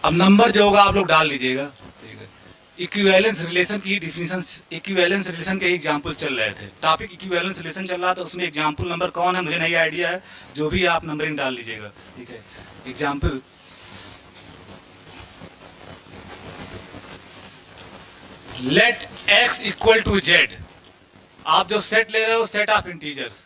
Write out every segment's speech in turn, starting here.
अब नंबर जो होगा आप लोग डाल लीजिएगा, ठीक है। इक्विवेलेंस रिलेशन की डिफिनीशन, इक्विवेलेंस रिलेशन के एग्जांपल चल रहे थे, टॉपिक इक्विवेलेंस रिलेशन चल रहा था, उसमें एग्जांपल नंबर कौन है मुझे नहीं आइडिया है, जो भी आप नंबरिंग डाल लीजिएगा, ठीक है। Example, let x equal to Z, आप जो सेट ले रहे हो set of integers,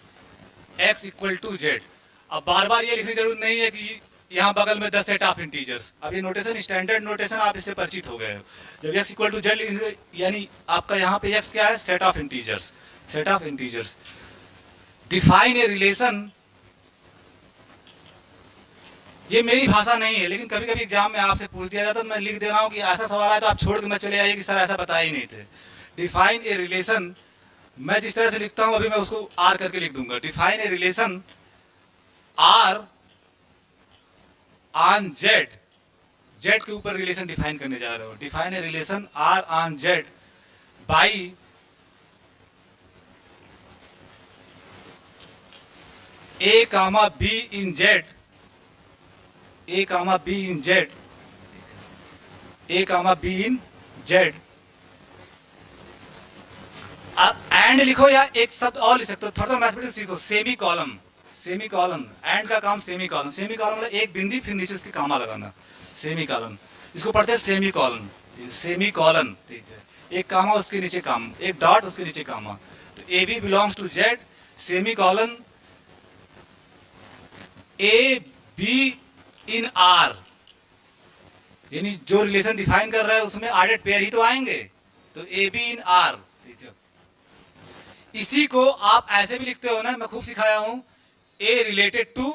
x equal to Z. अब बार बार ये लिखने की जरूरत नहीं है कि यहाँ बगल में द सेट ऑफ इंटीजर्स, अब ये नोटेशन स्टैंडर्ड नोटेशन, आप इससे परिचित हो गए हो। जब x इक्वल टू जेड लिखेंगे यानी आपका यहाँ पे x क्या है, set of integers, set of integers. Define a relation, ये मेरी भाषा नहीं है, लेकिन कभी कभी एग्जाम में आपसे पूछ दिया जाता है, तो मैं लिख दे रहा हूँ कि ऐसा सवाल आया तो आप छोड़ के मैं चले आइए कि सर ऐसा बताए ही नहीं थे। डिफाइन ए रिलेशन, मैं जिस तरह से लिखता हूं अभी मैं उसको आर करके लिख दूंगा। Define a relation R on Z, Z के ऊपर रिलेशन डिफाइन करने जा रहे हो। Define a relation R on Z by a comma b in Z, a comma b in Z, a comma b in Z. And लिखो या एक शब्द और लिख सकते हो, थोड़ा सा मैथमेटिक्स सीखो। Semi column, semi column, and का काम सेमी कॉलम, सेमी कॉलम मतलब एक बिंदी फिर नीचे उसके कामा लगाना, सेमी कॉलम, इसको पढ़ते हैं सेमी कॉलम, सेमी कॉलन, ठीक है। एक कामा उसके नीचे काम, एक डॉट उसके नीचे कामा, तो a b belongs to Z, semicolon a b in R, यानी जो रिलेशन डिफाइन कर रहा है उसमें आडेड पेयर ही तो आएंगे, तो ए बी इन आर, ठीक है। इसी को आप ऐसे भी लिखते हो ना, मैं खूब सिखाया हूं, ए रिलेटेड टू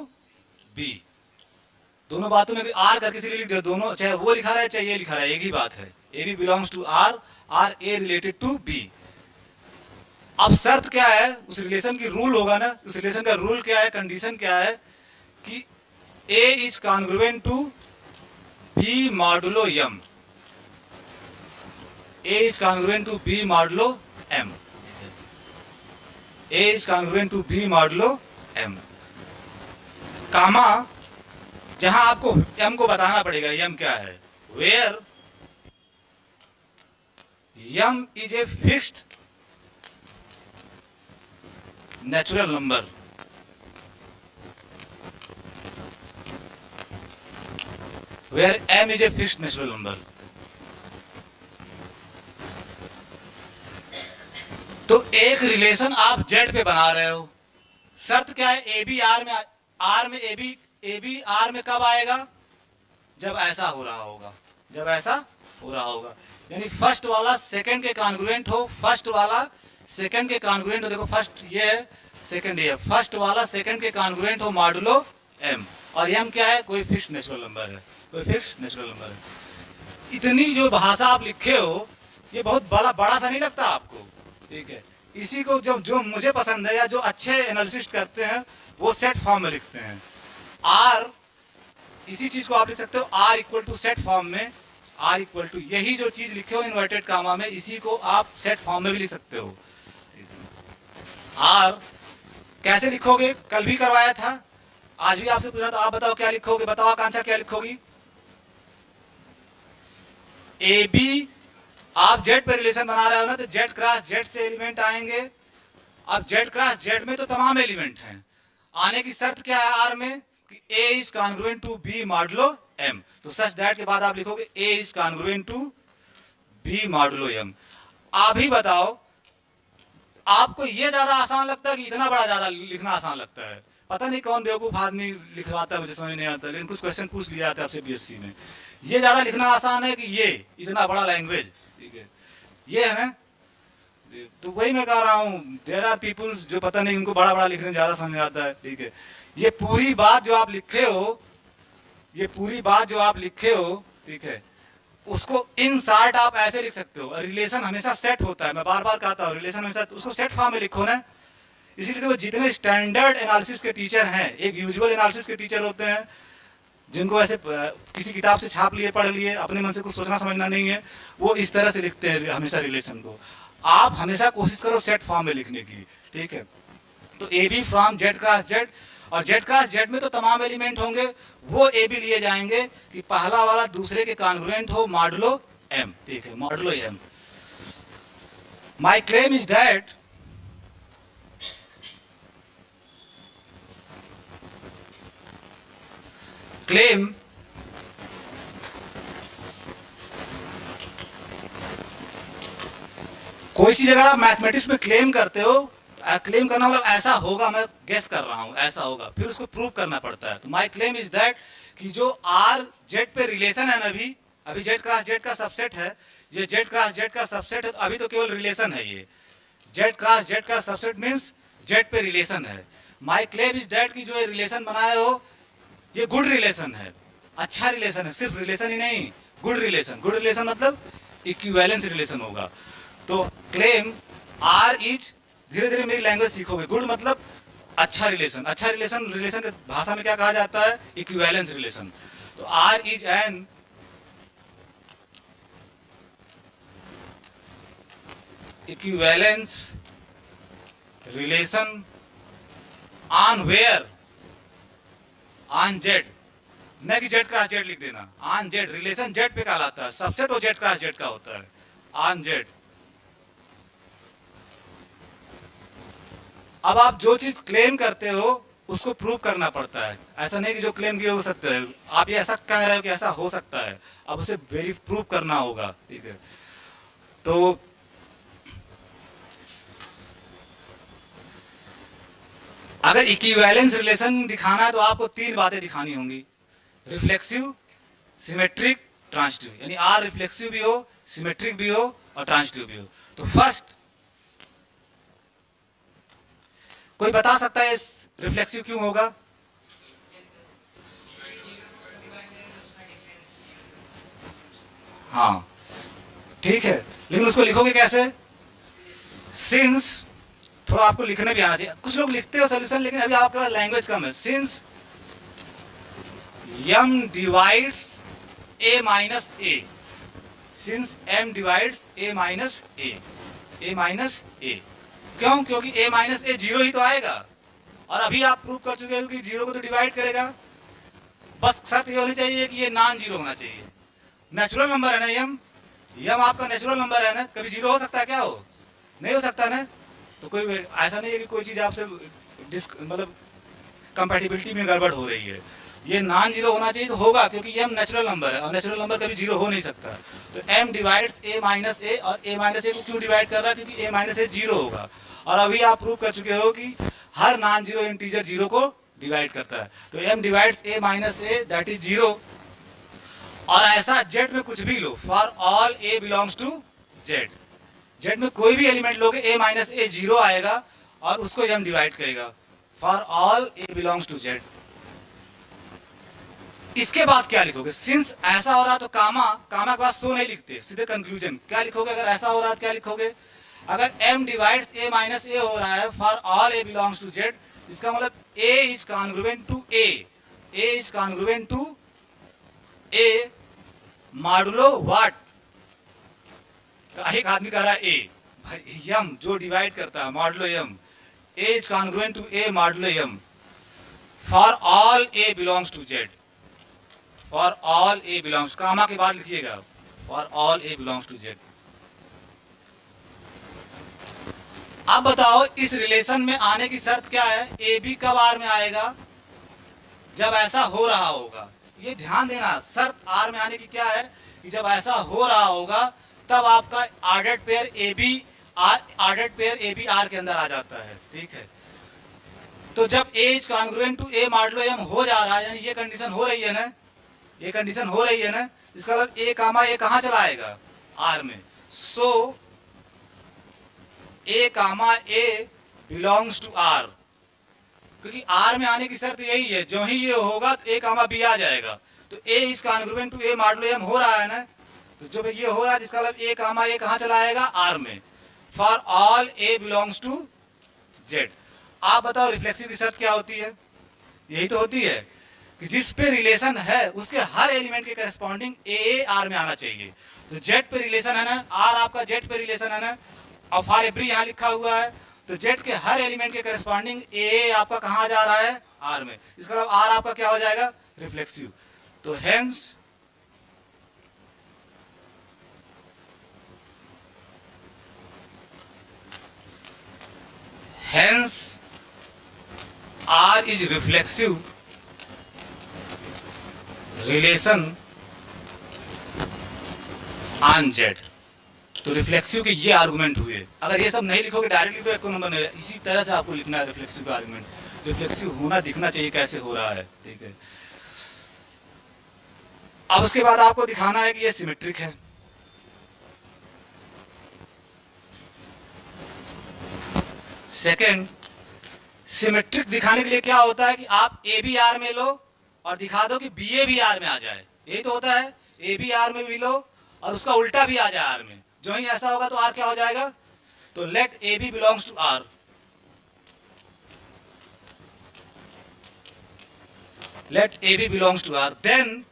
बी, दोनों बातों में भी आर करके इसलिए लिख दो, दोनों चाहे वो लिखा रहा है चाहे ये लिखा रहा है, एक ही बात है, a b belongs to R, R a related to b. अब शर्त क्या है, उस रिलेशन की रूल होगा ना, उस रिलेशन का रूल क्या है, कंडीशन क्या है कि a is congruent to b modulo m, a is congruent to b modulo m, a is congruent to b modulo m, comma जहां आपको एम को बताना पड़ेगा एम क्या है, where m is a fixed natural number, where m is a fixed natural number। तो एक relation आप z पे बना रहे हो, शर्त क्या है, ए बी आर में, आर में ए बी आर में कब आएगा, जब ऐसा हो रहा होगा, जब ऐसा हो रहा होगा, यानी फर्स्ट वाला सेकंड के कॉन्ग्रुएंट हो, फर्स्ट वाला सेकंड के कॉन्ग्रुएंट हो, देखो फर्स्ट ये है सेकंड ये है, फर्स्ट वाला सेकंड के कॉन्ग्रुएंट हो मॉडुलो m, और m क्या है, कोई फिक्स्ड नेचुरल नंबर है, कोई फिक्स्ड नेचुरल नंबर है। इतनी जो भाषा आप लिखे हो ये बहुत बड़ा सा नहीं लगता आपको, ठीक है। इसी को जो मुझे पसंद है या जो अच्छे एनालिसिस करते हैं वो सेट फॉर्म में लिखते हैं। आर, इसी चीज को आप लिख सकते हो R equal to set form में, आर इक्वल टू यही जो चीज लिखे हो इन्वर्टेड कामा में, इसी को आप सेट फॉर्म में भी लिख सकते हो। आर कैसे लिखोगे, कल भी करवाया था, आज भी आपसे पूछा, तो आप बताओ क्या लिखोगे, बताओ आकांक्षा क्या लिखोगी। ए बी, आप जेड पे रिलेशन बना रहे हो ना, तो जेड क्रॉस जेड से एलिमेंट आएंगे। अब जेड क्रॉस जेड में तो तमाम एलिमेंट हैं, आने की शर्त क्या है आर में कि a is congruent to b modulo m, तो सच दैट के बाद आप लिखोगे a is congruent to b modulo m. आप ही बताओ आपको ये ज्यादा आसान लगता है कि इतना बड़ा ज्यादा लिखना आसान लगता है, पता नहीं कौन बेवकूफ आदमी लिखवाता है, मुझे समझ नहीं आता, लेकिन कुछ क्वेश्चन पूछ लिया जाता है आपसे बीएससी में, ये ज्यादा लिखना आसान है कि ये इतना बड़ा लैंग्वेज, ठीक है, ये है ना। तो वही मैं कह रहा हूँ, देयर आर पीपल जो पता नहीं उनको बड़ा बड़ा लिखने ज्यादा समझ आता है, ठीक है। ये पूरी बात जो आप लिखे हो, ये पूरी बात जो आप लिखे हो, ठीक है, उसको इन शार्ट आप ऐसे लिख सकते हो। रिलेशन हमेशा सेट होता है, मैं बार बार कहता हूँ रिलेशन हमेशा, उसको सेट फॉर्म में लिखो ना। इसीलिए देखो जितने स्टैंडर्ड एनालिसिस के टीचर हैं, एक यूजुअल एनालिसिस के टीचर होते हैं जिनको ऐसे किसी किताब से छाप लिए पढ़ लिए, अपने मन से कुछ सोचना समझना नहीं है, वो इस तरह से लिखते हैं हमेशा रिलेशन को। आप हमेशा कोशिश करो सेट फॉर्म में लिखने की, ठीक है। तो a b from Z cross Z, और जेड क्रॉस जेड में तो तमाम एलिमेंट होंगे, वो ए भी लिए जाएंगे कि पहला वाला दूसरे के कॉन्ग्रुएंट हो मॉडुलो एम, ठीक है, modulo m. My claim is that claim कोई चीज अगर आप मैथमेटिक्स में क्लेम करते हो, क्लेम करना मतलब ऐसा होगा, मैं गेस कर रहा हूं ऐसा होगा, फिर उसको प्रूव करना पड़ता है। तो माई क्लेम इज दैट कि जो आर जेड पे रिलेशन है ना, अभी जेड क्रॉस जेड का सबसेट है, ये जेड क्रॉस जेड का सबसेट है, तो अभी तो केवल रिलेशन है, ये जेड क्रॉस जेड का सबसेट मीन्स जेड पे रिलेशन है। माई क्लेम इज दैट कि जो ये रिलेशन बनाए हो ये गुड रिलेशन है, अच्छा रिलेशन है, सिर्फ रिलेशन ही नहीं, गुड रिलेशन। गुड रिलेशन मतलब इक्विवेलेंस रिलेशन होगा। तो क्लेम आर इज, धीरे धीरे मेरी लैंग्वेज सीखोगे, गुड मतलब अच्छा रिलेशन, अच्छा रिलेशन, रिलेशन के भाषा में क्या कहा जाता है, इक्विवेलेंस रिलेशन। तो R is an equivalence relation on where, on Z, न कि जेड क्रॉस जेड लिख देना, ऑन जेड, रिलेशन जेड पे कहलाता है, सबसेट वो जेड क्रॉस जेड का होता है, ऑन जेड। अब आप जो चीज क्लेम करते हो उसको प्रूव करना पड़ता है, ऐसा नहीं कि जो क्लेम किए हो सकता है, आप ये ऐसा कह रहे हो कि ऐसा हो सकता है, अब उसे प्रूव करना होगा, ठीक है। तो अगर इक्विवेलेंस रिलेशन दिखाना है तो आपको तीन बातें दिखानी होंगी, रिफ्लेक्सिव, सिमेट्रिक, ट्रांजिटिव, यानी आर रिफ्लेक्सिव भी हो, सिमेट्रिक भी हो और ट्रांजिटिव भी हो। तो फर्स्ट, कोई बता सकता है इस रिफ्लेक्सिव क्यों होगा? हाँ ठीक है, लेकिन उसको लिखोगे कैसे? सिंस, थोड़ा आपको लिखने भी आना चाहिए, कुछ लोग लिखते हो सोल्यूशन, लेकिन अभी आपके पास लैंग्वेज कम है। Since m divides a minus a, since m divides a minus a, a minus a, क्यों? क्योंकि a माइनस a जीरो ही तो आएगा, और अभी आप प्रूव कर चुके हो कि जीरो को तो डिवाइड करेगा। बस शर्त ये होनी चाहिए कि ये नॉन जीरो होना चाहिए, नेचुरल नंबर है ना यम आपका नेचुरल नंबर है ना, कभी जीरो हो सकता है क्या? हो नहीं हो सकता ना। तो कोई ऐसा नहीं है कि कोई चीज आपसे मतलब कंपैटिबिलिटी में गड़बड़ हो रही है, ये नॉन जीरो होना चाहिए तो होगा, क्योंकि ये नेचुरल नंबर है और नेचुरल नंबर कभी जीरो हो नहीं सकता। तो m divides a minus a, और a माइनस a को क्यों डिवाइड कर रहा है? क्योंकि a माइनस a जीरो होगा, और अभी आप प्रूव कर चुके हो कि हर नॉन जीरो इंटीजर जीरो को डिवाइड करता है। तो m divides a minus a that is zero, और ऐसा जेड में कुछ भी लो, for all a belongs to Z, Z में कोई भी एलिमेंट लोगे a माइनस a जीरो आएगा और उसको m डिवाइड करेगा, for all a belongs to Z. इसके बाद क्या लिखोगे? सिंस ऐसा हो रहा तो कामा के बाद सो नहीं लिखते, सीधे कंक्लूजन क्या लिखोगे? अगर ऐसा हो रहा तो क्या लिखोगे? अगर m divides a minus a हो रहा है for all a belongs to Z, इसका मतलब a is congruent to a, a is congruent to a modulo what? एक आदमी कह रहा है a, भाई यम जो डिवाइड करता है modulo m, a is congruent to a modulo m for all a belongs to Z, for all a belongs, comma के बाद लिखिएगा for all a belongs to Z. अब बताओ इस रिलेशन में आने की शर्त क्या है? ए बी कब आर में आएगा? जब ऐसा हो रहा होगा, ये ध्यान देना, शर्त आर में आने की क्या है कि जब ऐसा हो रहा होगा तब आपका ordered pair a b R के अंदर आ जाता है, ठीक है। तो जब a is congruent to a modulo m हो जा रहा है, यानी ये कंडीशन हो रही है ना, ये कंडीशन हो रही है ना, इसका मतलब ए कामा ए कहाँ चला आएगा? आर में। सो ए कामा ए बिलोंग्स टू आर, क्योंकि आर में आने की शर्त यही है, जो ही ये होगा तो ए कामा बी आ जाएगा। तो a is congruent to a modulo m हो रहा है ना, तो जब ये हो रहा है जिसका मतलब ए कामा ए कहाँ चला आएगा? आर में, for all a belongs to Z. आप बताओ रिफ्लेक्सिव की शर्त क्या होती है? यही तो होती है कि जिस पे रिलेशन है उसके हर एलिमेंट के करस्पॉन्डिंग ए आर में आना चाहिए। तो जेड पे रिलेशन है ना, आर आपका जेड पे रिलेशन है ना, और फॉर एवरी यहाँ लिखा हुआ है, तो जेड के हर एलिमेंट के करस्पॉन्डिंग ए आपका कहाँ जा रहा है, आर में। इसका मतलब आर आपका क्या हो जाएगा, रिफ्लेक्सिव। तो hence R is reflexive relation on Z। तो रिफ्लेक्सिव के ये आर्गुमेंट हुए। अगर ये सब नहीं लिखोगे डायरेक्टली तो एक नंबर नहीं। इसी तरह से आपको लिखना है रिफ्लेक्सिव का आर्गुमेंट। रिफ्लेक्सिव होना दिखना चाहिए कैसे हो रहा है, ठीक है। अब उसके बाद आपको दिखाना है कि ये सिमेट्रिक है। सेकेंड, सिमेट्रिक दिखाने के लिए क्या होता है कि आप ए बी आर में लो और दिखा दो कि बी ए भी आर में आ जाए। यही तो होता है, ए बी आर में भी लो और उसका उल्टा भी आ जाए आर में। जो ही ऐसा होगा तो आर क्या हो जाएगा, तो let a b belongs to R. Let a b belongs to R. Then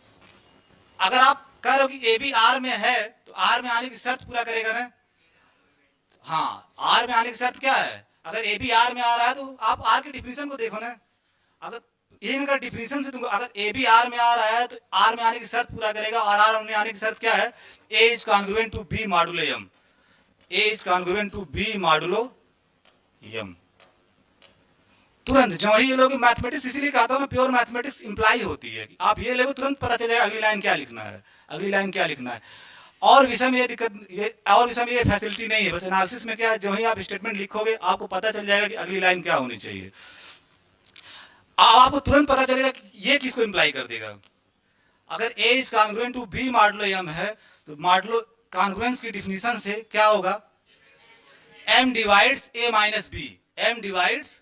अगर आप कह रहे हो कि ए बी आर में है तो आर में आने की शर्त पूरा करेगा ना। हाँ, आर में आने की शर्त क्या है, अगर ए बी आर में आ रहा है तो आप आर की डिफिनीशन को देखो ना। अगर ये अगर डिफिनीशन से तुमको अगर ए बी आर में आ रहा है तो आर में आने की शर्त पूरा करेगा। और आर में आने की शर्त क्या है, a is congruent to b modulo m. A is congruent to b modulo m. तुरंत जो ही ये लोग मैथमेटिक्स इसीलिए कहता हूँ ना, प्योर मैथमेटिक्स इंप्लाई होती है। आप ये लोग तुरंत पता चलेगा अगली लाइन क्या लिखना है, अगली लाइन क्या लिखना है। और विषय में ये दिक्कत, ये और विषय में ये फैसिलिटी नहीं है। बस एनालिसिस में क्या है, जो ही आप स्टेटमेंट लिखोगे आपको पता चल जाएगा कि अगली लाइन क्या होनी चाहिए। आपको तुरंत पता चलेगा कि ये किसको इंप्लाई कर देगा। अगर a is congruent to b modulo m है तो मॉडुलो कॉन्ग्रुएंस की डिफिनीशन से क्या होगा, m divides a minus b. M divides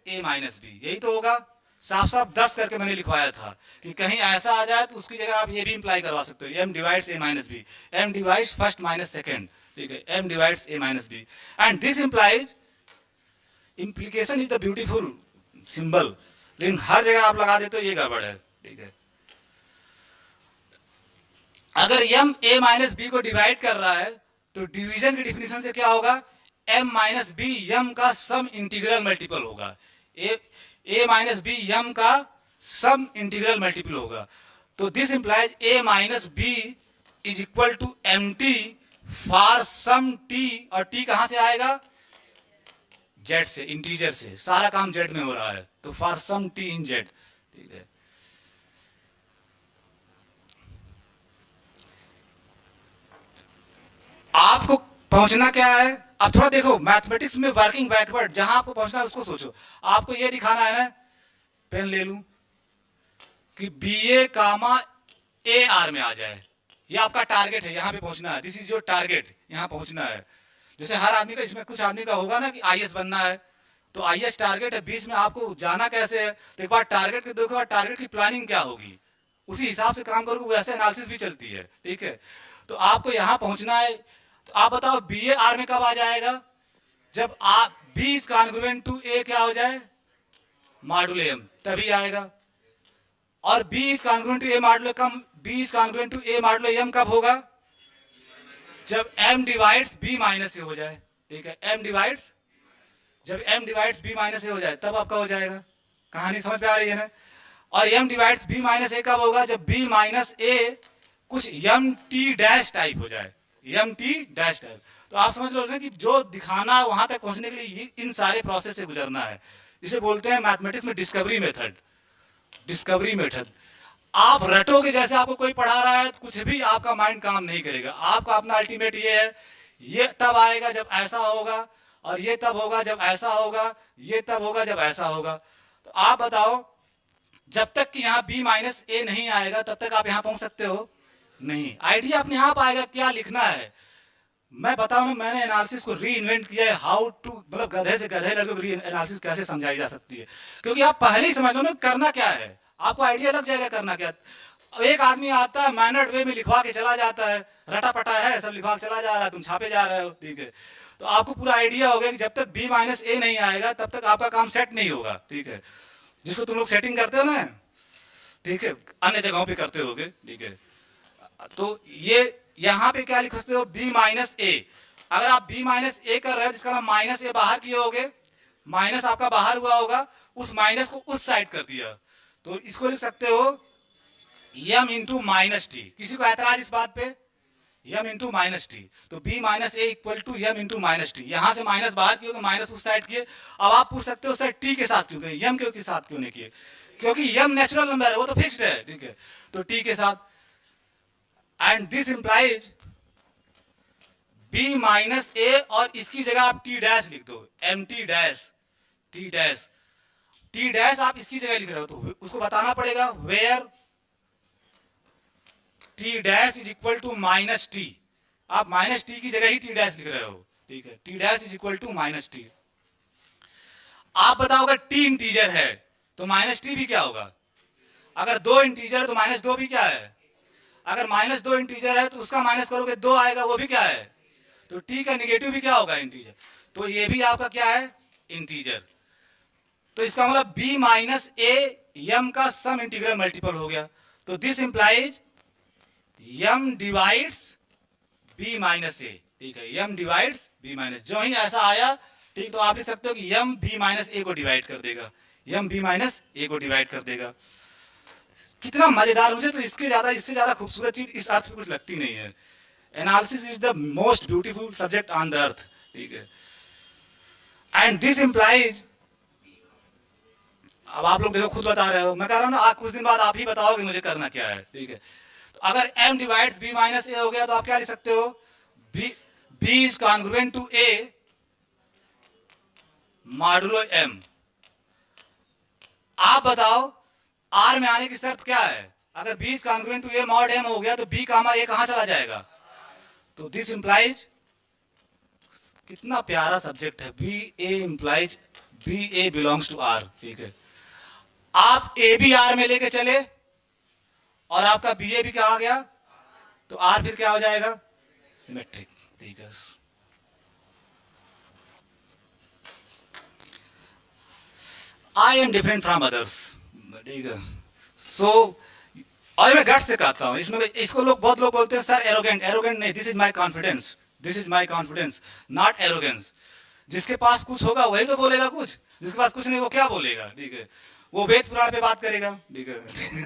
a minus b, यही तो होगा। साफ साफ 10 करके मैंने लिखवाया था कि कहीं ऐसा आ जाए तो उसकी जगह आप ये भी इंप्लाई करवा सकते हो, m divides a minus b. M divides first minus second, ठीक है, m divides a minus b. And this implies, implication is the beautiful symbol, लेकिन हर जगह आप लगा देते हो ये गड़बड़ है, ठीक है। अगर एम ए माइनस बी को डिवाइड कर रहा है तो डिवीजन की डिफिनीशन से क्या होगा, एम माइनस बी एम का सम इंटीग्रल मल्टीपल होगा। ए माइनस बी एम का सम इंटीग्रल मल्टीपल होगा। तो this implies a minus b is equal to m t for some t. और टी कहां से आएगा, जेड से, इंटीजर से। सारा काम जेड में हो रहा है तो for some t in Z, ठीक है। आपको पहुंचना क्या है, अब थोड़ा देखो मैथमेटिक्स में वर्किंग बैकवर्ड, जहां आपको पहुंचना है उसको सोचो। आपको ये दिखाना है ना, पेन ले लूं, कि B A comma A R में आ जाए। ये आपका टारगेट है, यहां पे पहुंचना है। दिस इज योर टारगेट, यहां पहुंचना है। जैसे हर आदमी का, इसमें कुछ आदमी का होगा ना कि आईएएस बनना है, तो आईएएस टारगेट है। बीच में आपको जाना कैसे है, तो एक बार टारगेट को देखो और टारगेट की प्लानिंग क्या होगी, उसी हिसाब से काम करोगे। वैसे एनालिसिस भी चलती है, ठीक है। तो आपको यहां पहुंचना है। तो आप बताओ बी ए आर में कब आ जाएगा, जब आप b is congruent to a क्या हो जाए, मॉडुलो एम, तभी आएगा। और b is congruent to a modulo m, b is congruent to a modulo m कब होगा, जब m divides b minus a हो जाए, ठीक है। एम डिवाइड्स, जब m divides b minus a हो जाए तब आपका हो जाएगा। कहानी समझ में आ रही है ना। और एम डिवाइड्स बी माइनस ए कब होगा, जब बी माइनस ए कुछ एम टी डैश टाइप हो जाए, एम टी डैश टाइप। तो आप समझ लो ना कि जो दिखाना है वहां तक पहुंचने के लिए इन सारे प्रोसेस से गुजरना है। इसे बोलते हैं मैथमेटिक्स में डिस्कवरी मेथड। डिस्कवरी मेथड आप रटोगे, जैसे आपको कोई पढ़ा रहा है तो कुछ भी आपका माइंड काम नहीं करेगा। आपका अपना अल्टीमेट ये है, ये तब आएगा जब ऐसा होगा, और ये तब होगा जब ऐसा होगा, ये तब होगा जब ऐसा होगा। तो आप बताओ, जब तक कि यहाँ b माइनस ए नहीं आएगा तब तक आप यहाँ पहुंच सकते हो नहीं। आइडिया अपने आप आएगा क्या लिखना है। मैं बताऊं ना, मैंने एनालिसिस को री इन्वेंट किया है। हाउ टू, मतलब गधे से गधे लड़कों को री एनालिसिस कैसे समझाई जा सकती है, क्योंकि आप पहले ही समझ लो ना करना क्या है, आपको आइडिया लग जाएगा करना क्या। एक आदमी आता है मैनर्ड वे में लिखवा के चला जाता है, रटा पटा है सब लिखवा के चला जा रहा है, तुम छापे जा रहे हो, ठीक है। तो आपको पूरा आइडिया हो गया कि जब तक बी माइनस ए नहीं आएगा तब तक आपका काम सेट नहीं होगा, ठीक है। जिसको तुम लोग सेटिंग करते हो ना, ठीक है, अन्य जगहों पे करते होगे, ठीक है। तो ये यहाँ पे क्या लिख सकते हो, बी माइनस ए। अगर आप b माइनस ए कर रहे हो जिसका मतलब माइनस ए बाहर किए होगे, माइनस आपका बाहर हुआ होगा, उस माइनस को उस साइड कर दिया, तो इसको लिख सकते हो m इंटू माइनस टी। किसी को ऐतराज इस बात पे? m इंटू माइनस टी, तो b minus a equal to m into minus t. यहां से माइनस बाहर किए, माइनस उस साइड किए। अब आप पूछ सकते हो सर t के साथ क्यों किए, m के साथ क्यों नहीं किए? क्योंकि m नेचुरल नंबर है, वो तो फिक्स्ड है, ठीक है, तो t के साथ। And this implies b minus a, और इसकी जगह आप t डैश लिख दो, m t dash, t dash, t dash आप इसकी जगह लिख रहे हो, तो उसको बताना पड़ेगा where t dash is equal to minus t. आप माइनस टी की जगह ही t डैश लिख रहे हो, ठीक है, t dash is equal to minus t. आप बताओ अगर t इंटीजर है तो माइनस टी भी क्या होगा? अगर 2 इंटीजर है तो माइनस 2 भी क्या है? अगर माइनस 2 इंटीजर है तो उसका माइनस करोगे 2 आएगा, वो भी क्या है? तो t का निगेटिव भी क्या होगा? इंटीजर। तो ये भी आपका क्या है? इंटीजर। तो इसका मतलब b माइनस ए m का सम इंटीग्रल मल्टीपल हो गया। तो this implies m divides b minus a, ठीक है, m डिवाइड्स b माइनस। जो ही ऐसा आया, ठीक, तो आप लिख सकते हो कि m b माइनस ए को डिवाइड कर देगा, m b माइनस ए को डिवाइड कर देगा। कितना मजेदार! मुझे तो इससे ज्यादा खूबसूरत चीज इस अर्थ में कुछ लगती नहीं है। Analysis is the most beautiful subject on the earth, ठीक है। एंड दिस इंप्लाइज, अब आप लोग देखो खुद बता रहे हो, मैं कह रहा हूं ना, आज कुछ दिन बाद आप ही बताओगे मुझे करना क्या है, ठीक है। तो अगर m divides b minus a हो गया तो आप क्या लिख सकते हो? b is congruent to a modulo m। आप बताओ r में आने की शर्त क्या है? अगर b is congruent to a mod m हो गया तो b कामा a कहां चला जाएगा? तो दिस इंप्लाइज, कितना प्यारा सब्जेक्ट है, b a implies b a belongs to r, ठीक है। आप a भी r में लेके चले और आपका बी ए भी क्या आ गया, तो r फिर क्या हो जाएगा? सिमेट्रिक, ठीक है। I am different from others, ठीक है। सो और मैं गट से कहता हूं, इसमें इसको बहुत लोग बोलते हैं सर एरोगेंट। एरोगेंट नहीं, this is my confidence, this is my confidence, not arrogance. जिसके पास कुछ होगा वही तो बोलेगा कुछ, जिसके पास कुछ नहीं वो क्या बोलेगा, ठीक है, वो वेद पुराण पे बात करेगा, ठीक है,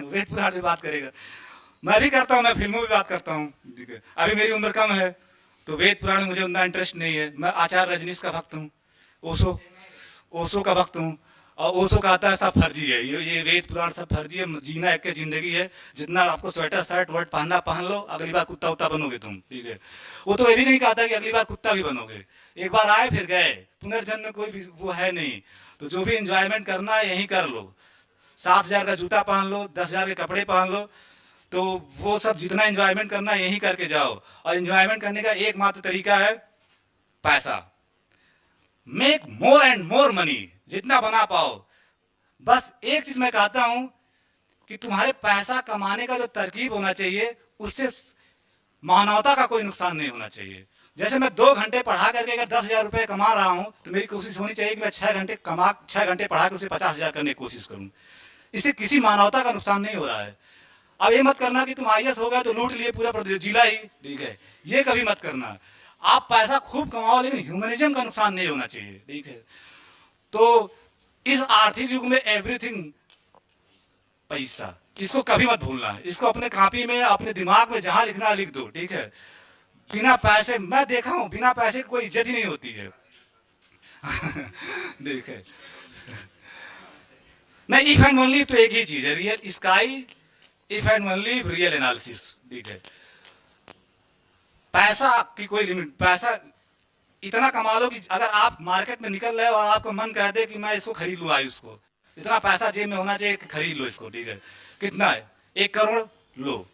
वेद पुराण पे बात करेगा। मैं भी करता हूँ, मैं फिल्मों पे बात करता हूँ, ठीक है। अभी मेरी उम्र कम है तो वेद पुराण में मुझे उतना इंटरेस्ट नहीं है। मैं आचार्य रजनीश का भक्त हूँ, ओशो का भक्त हूँ, और ओशो कहता है सब फर्जी है, ये वेद पुराण सब फर्जी है, जीना एक जिंदगी है, जितना आपको स्वेटर शर्ट वर्ट पहनना पहन लो, अगली बार कुत्ता उत्ता बनोगे तुम, ठीक है। वो तो ये भी नहीं कहता कि अगली बार कुत्ता भी बनोगे, एक बार आए फिर गए, पुनर्जन्म कोई भी वो है नहीं। तो जो भी इंजॉयमेंट करना है यही कर लो, 7,000 का जूता पहन लो, 10,000 के कपड़े पहन लो, तो वो सब जितना एंजॉयमेंट करना है यही करके जाओ। और एंजॉयमेंट करने का एकमात्र तरीका है पैसा। Make more and more money, जितना बना पाओ। बस एक चीज मैं कहता हूं कि तुम्हारे पैसा कमाने का जो तरकीब होना चाहिए उससे मानवता का कोई नुकसान नहीं होना चाहिए। जैसे मैं 2 घंटे पढ़ा करके अगर 10,000 रुपए कमा रहा हूं तो मेरी कोशिश होनी चाहिए कि मैं 6 घंटे पढ़ा कर उसे 50,000 करने की कोशिश करूं। इससे किसी मानवता का नुकसान नहीं हो रहा है। अब ये मत करना कि तुम IAS हो गए तो लूट लिए पूरा जिला ही, ठीक है, ये कभी मत करना। आप पैसा खूब कमाओ लेकिन ह्यूमनिज्म का नुकसान नहीं होना चाहिए, ठीक है। तो इस आर्थिक युग में एवरीथिंग पैसा, इसको कभी मत भूलना। इसको अपने कॉपी में, अपने दिमाग में जहां लिखना लिख दो, ठीक है। बिना पैसे, मैं देखा हूं बिना पैसे कोई इज्जत ही नहीं होती है। ठीक है, नहीं, इफ एंड ओनली तो एक ही चीज है, real sky, if and only real analysis, ठीक है। पैसा की कोई लिमिट, पैसा इतना कमा लो कि अगर आप मार्केट में निकल रहे हो और आपका मन कह दे कि मैं इसको खरीद लूँ, आयुष को, इतना पैसा जेब में होना चाहिए कि खरीद लो इसको, ठीक है। कितना है? 1 करोड़ लो,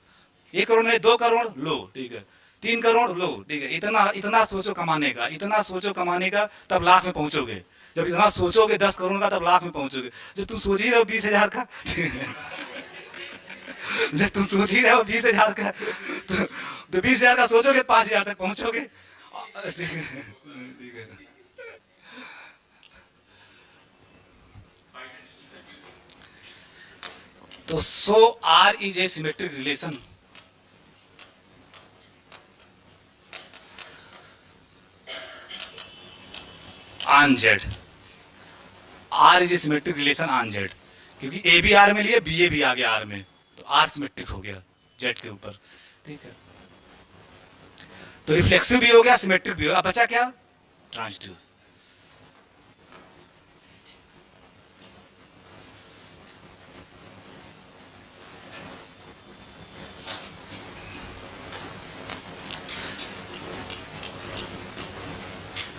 1 करोड़ नहीं 2 करोड़ लो, ठीक है, 3 करोड़ लो, ठीक है। इतना सोचो कमाने का, इतना सोचो कमाने का, तब लाख में पहुंचोगे। जब इतना सोचोगे 10 करोड़ का, तब लाख में पहुंचोगे। जब तुम सोच ही रहे हो 20,000 का, जब तुम सोच ही रहे हो 20,000 का, तो 20,000 का सोचोगे 5,000 तक पहुंचोगे। तो so R is a symmetric relation. On Z, R is a symmetric relation on Z, क्योंकि ए भी आर में लिए, बी ए भी आ गया आर में, तो आर सिमेट्रिक हो गया जेड के ऊपर, ठीक है। तो रिफ्लेक्सिव भी हो गया, सिमेट्रिक भी हो गया, अब बचा क्या, ट्रांजिटिव।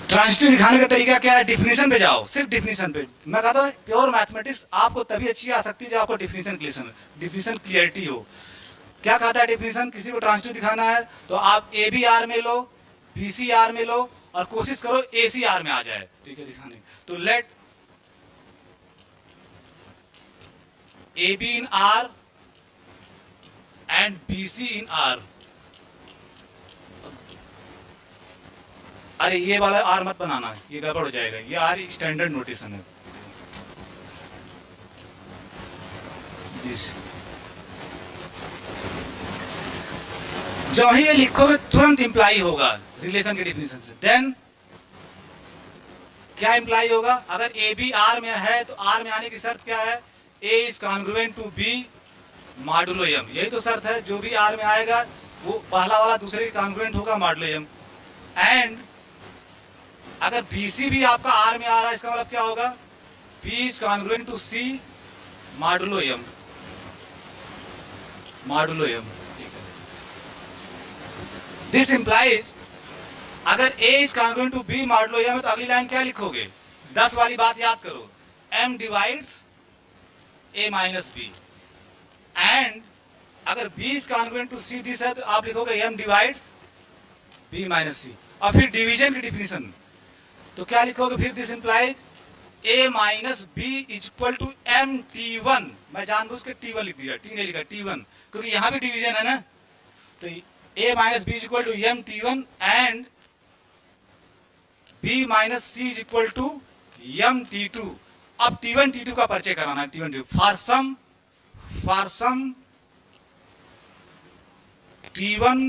ट्रांजिटिव दिखाने का तरीका क्या है, डिफिनीशन पे जाओ, सिर्फ डिफिनीशन पे। मैं कहता हूँ प्योर मैथमेटिक्स आपको तभी अच्छी आ सकती है जब आपको डिफिनीशन क्लियरिटी हो। क्या कहता है डिफिनीशन, किसी को ट्रांजिटिव दिखाना है तो आप ए बी आर में लो, बी सी आर में लो, और कोशिश करो ए सी आर में आ जाए, ठीक है, दिखाने। तो let a b in R and b c in R. अरे ये वाला आर मत बनाना, ये गड़बड़ हो जाएगा, ये आर स्टैंडर्ड नोटेशन है। जब ही ये लिखोगे तुरंत इंप्लाई होगा रिलेशन के डिफिनेशन से। देन क्या इंप्लाई होगा, अगर ए बी आर में है तो आर में आने की शर्त क्या है, a is congruent to b modulo m, यही तो शर्त है। जो भी आर में आएगा वो पहला वाला दूसरे के कॉन्ग्रुएंट होगा मॉडुलो एम। एंड अगर बी सी भी आपका आर में आ रहा है, इसका मतलब क्या होगा, b is congruent to c modulo m, modulo m. This implies अगर a is congruent to b modulo m है तो अगली लाइन क्या लिखोगे, 10 वाली बात याद करो, m divides a minus b। And अगर b is congruent to c this है तो आप लिखोगे m divides b minus c। और फिर डिवीजन की डिफिनीशन तो क्या लिखोगे फिर, this implies a minus b is equal to m t1। मैं जानबूझ के t1 लिख दिया, t नहीं लिखा, t1, क्योंकि यहां भी डिवीजन है ना। तो a minus b is equal to m t one and b minus c is equal to m t two. अब t1 t2 का परिचय कराना है, t1 t2 for some t1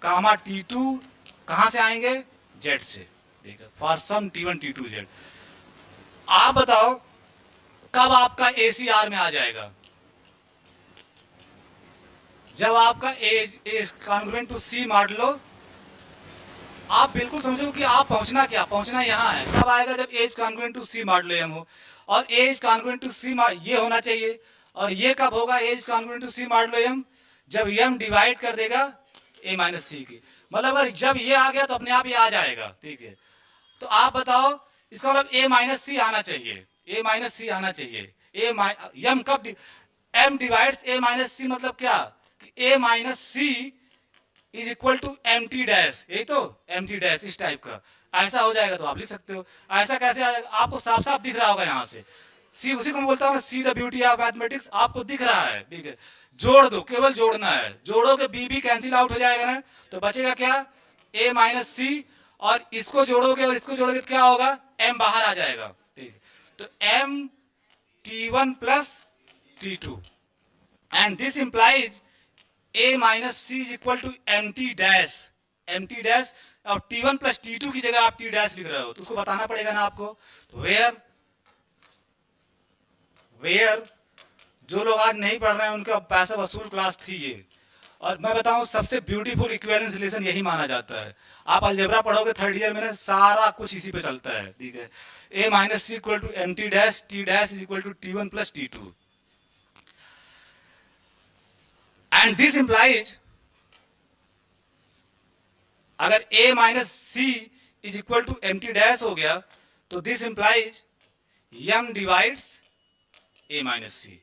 comma t2 कहां से आएंगे, z से, ठीक है, for some t1 t2 z। आप बताओ कब आपका AC R में आ जाएगा, जब आपका ए कॉन्ग्रुएंट टू सी मॉडुलो। आप बिल्कुल समझो कि आप पहुंचना क्या, पहुंचना यहां है। कब आएगा, जब a is congruent to c modulo m हो, और एज कॉन्ग्रुएंट टू सी ये होना चाहिए। और ये कब होगा a is congruent to c modulo m, जब एम डिवाइड कर देगा ए माइनस सी की। मतलब अगर जब ये आ गया तो अपने आप ये आ जाएगा, ठीक है। तो आप बताओ, इसका मतलब ए माइनस सी आना चाहिए, ए माइनस सी आना चाहिए। एम कब, m divides a minus c, मतलब क्या, a minus c is equal to m t dash, यही तो एम टी डैश, इस टाइप का ऐसा हो जाएगा तो आप लिख सकते हो। ऐसा कैसे आएगा, आपको साफ साफ दिख रहा होगा यहाँ से, सी उसी को मैं बोलता हूँ see the beauty of mathematics, आपको दिख रहा है, ठीक है। जोड़ दो, केवल जोड़ना है, जोड़ोगे बी बी कैंसिल आउट हो जाएगा ना, तो बचेगा क्या, ए माइनस सी, और इसको जोड़ोगे और इसको जोड़ोगे तो क्या होगा, एम बाहर आ जाएगा, ठीक है। तो m t one plus t two, and this implies a minus c is equal to m t dash, और t1 प्लस t2 की जगह आप t डैश लिख रहे हो, तो उसको बताना पड़ेगा ना आपको। तो वेयर जो लोग आज नहीं पढ़ रहे हैं उनका पैसा वसूल क्लास थी ये। और मैं बताऊं सबसे ब्यूटीफुल इक्विवेलेंस रिलेशन यही माना जाता है। आप अलजेब्रा पढ़ोगे थर्ड ईयर में, सारा कुछ इसी पे चलता है, ठीक है। a minus c equal to m t dash, t dash is equal to t1 plus t2। And this implies अगर a minus c is equal to m t dash हो गया तो this implies m divides a minus c.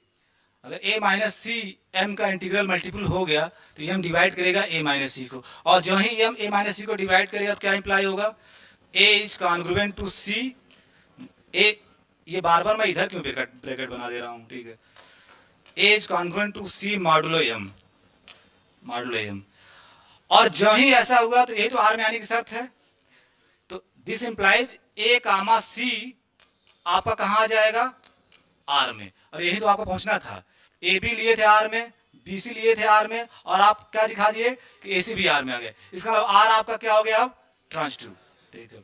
अगर a minus c m का integral multiple हो गया तो m divide करेगा a माइनस सी को, और जो ही m a माइनस सी को डिवाइड करेगा तो क्या इंप्लाई होगा, a is congruent to c। a, ये बार बार मैं इधर क्यों ब्रैकेट बना दे रहा हूं, ठीक है। a is congruent to c modulo m, और जो ही ऐसा हुआ तो यही तो आर में आने की शर्त है। तो this implies a comma c आपका कहां आ जाएगा, आर में, और यही तो आपको पहुंचना था। ए बी लिए थे आर में, बी सी लिए थे आर में, और आप क्या दिखा दिए कि ए सी भी आर में आ गए। इसका मतलब आर आपका क्या हो गया, अब ट्रांजिटिव, ठीक है।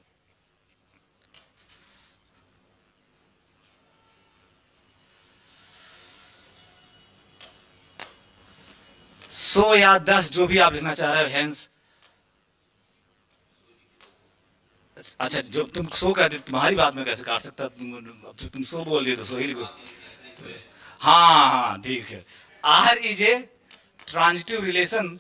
100 या 10 जो भी आप लिखना चाह रहे हो, हेंस। अच्छा, जो तुम 100 कहते तुम्हारी बात में कैसे काट सकता, तुम 100 बोल रही हो तो 100 ही लिखो। हाँ हाँ ठीक है। R is a transitive relation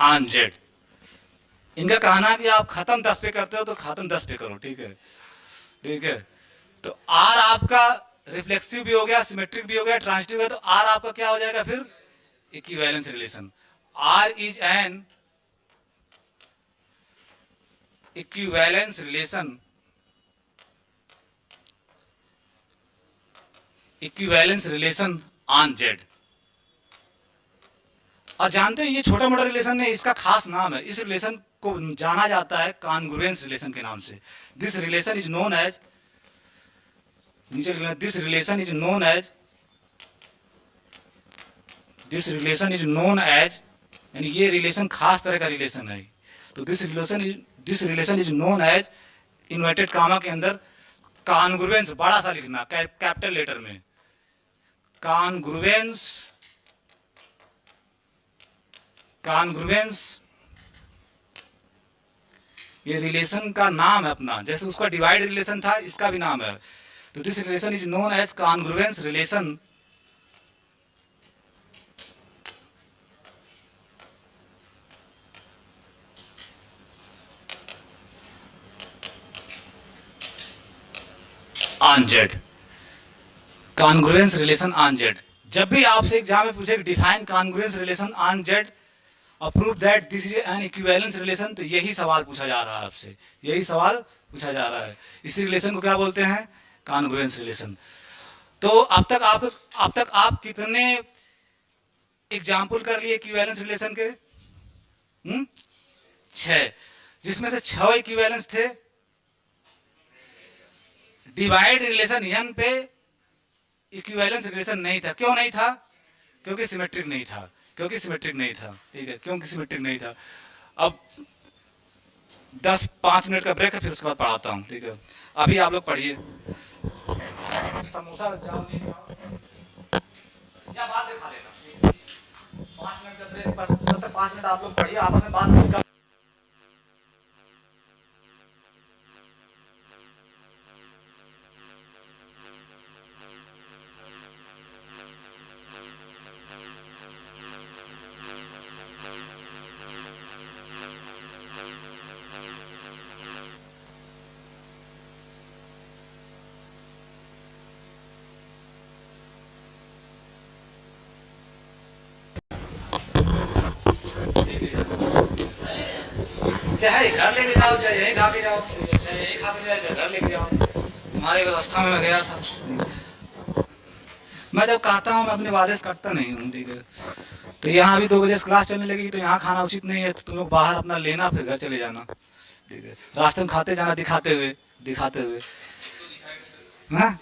on Z. इनका कहना है कि आप खत्म 10 पे करते हो तो खत्म 10 पे करो, ठीक है, ठीक है। तो आर आपका रिफ्लेक्सिव भी हो गया, सिमेट्रिक भी हो गया, ट्रांजिटिव है, तो आर आपका क्या हो जाएगा फिर, equivalence relation. R is an equivalence relation, equivalence relation on Z. और जानते हैं ये छोटा मोटा रिलेशन है, इसका खास नाम है, इस रिलेशन को जाना जाता है कॉन्ग्रुएंस रिलेशन के नाम से। This relation is known as, नीचे लिखना, this relation is known as, this relation is known as, यानी ये रिलेशन खास तरह का रिलेशन है। तो this relation is known as, inverted comma के अंदर कॉन्ग्रुएंस बड़ा सा लिखना कैपिटल लेटर में, कॉन्ग्रुएंस, कॉन्ग्रुएंस ये रिलेशन का नाम है अपना, जैसे उसका डिवाइड रिलेशन था, इसका भी नाम है। तो this relation is known as congruence relation on Z, congruence relation on Z. जब भी आपसे एग्जाम में पूछे define congruence relation on Z और prove that this is an equivalence relation, तो यही सवाल पूछा जा रहा है आपसे, यही सवाल पूछा जा रहा है। इसी रिलेशन को क्या बोलते हैं, कॉन्ग्रुएंस रिलेशन। तो अब तक आप कितने एग्जाम्पल कर लिए इक्विवेलेंस रिलेशन के? 6, जिसमें से 6 इक्विवेलेंस थे। डिवाइड रिलेशन एन पे इक्विवेलेंस रिलेशन नहीं था। क्यों नहीं था? क्योंकि सिमेट्रिक नहीं था, क्योंकि सिमेट्रिक नहीं था, ठीक है, क्योंकि सिमेट्रिक नहीं था। अब 10-5 मिनट का ब्रेक है, फिर उसके बाद पढ़ाता हूँ, ठीक है। अभी आप लोग पढ़िए। समोसा जाम नहीं या बाद में खा लेना, 5 मिनट का ब्रेक, तब तक 5 मिनट आप लोग पढ़िए, आपस में बात नहीं। चाहे घर लेके जाओ, चाहे यहीं खा के जाओ, चाहे यहीं खा के जाओ, चाहे घर लेके जाओ, तुम्हारी व्यवस्था में मैं गया था। मैं जब कहता हूँ मैं अपने वादे से कटता नहीं हूँ, ठीक है। तो यहाँ अभी 2 बजे से क्लास चलने लगी, तो यहाँ खाना उचित नहीं है, तो तुम लोग बाहर अपना लेना, फिर घर चले जाना, ठीक है। रास्ते में खाते जाना, दिखाते हुए हाँ,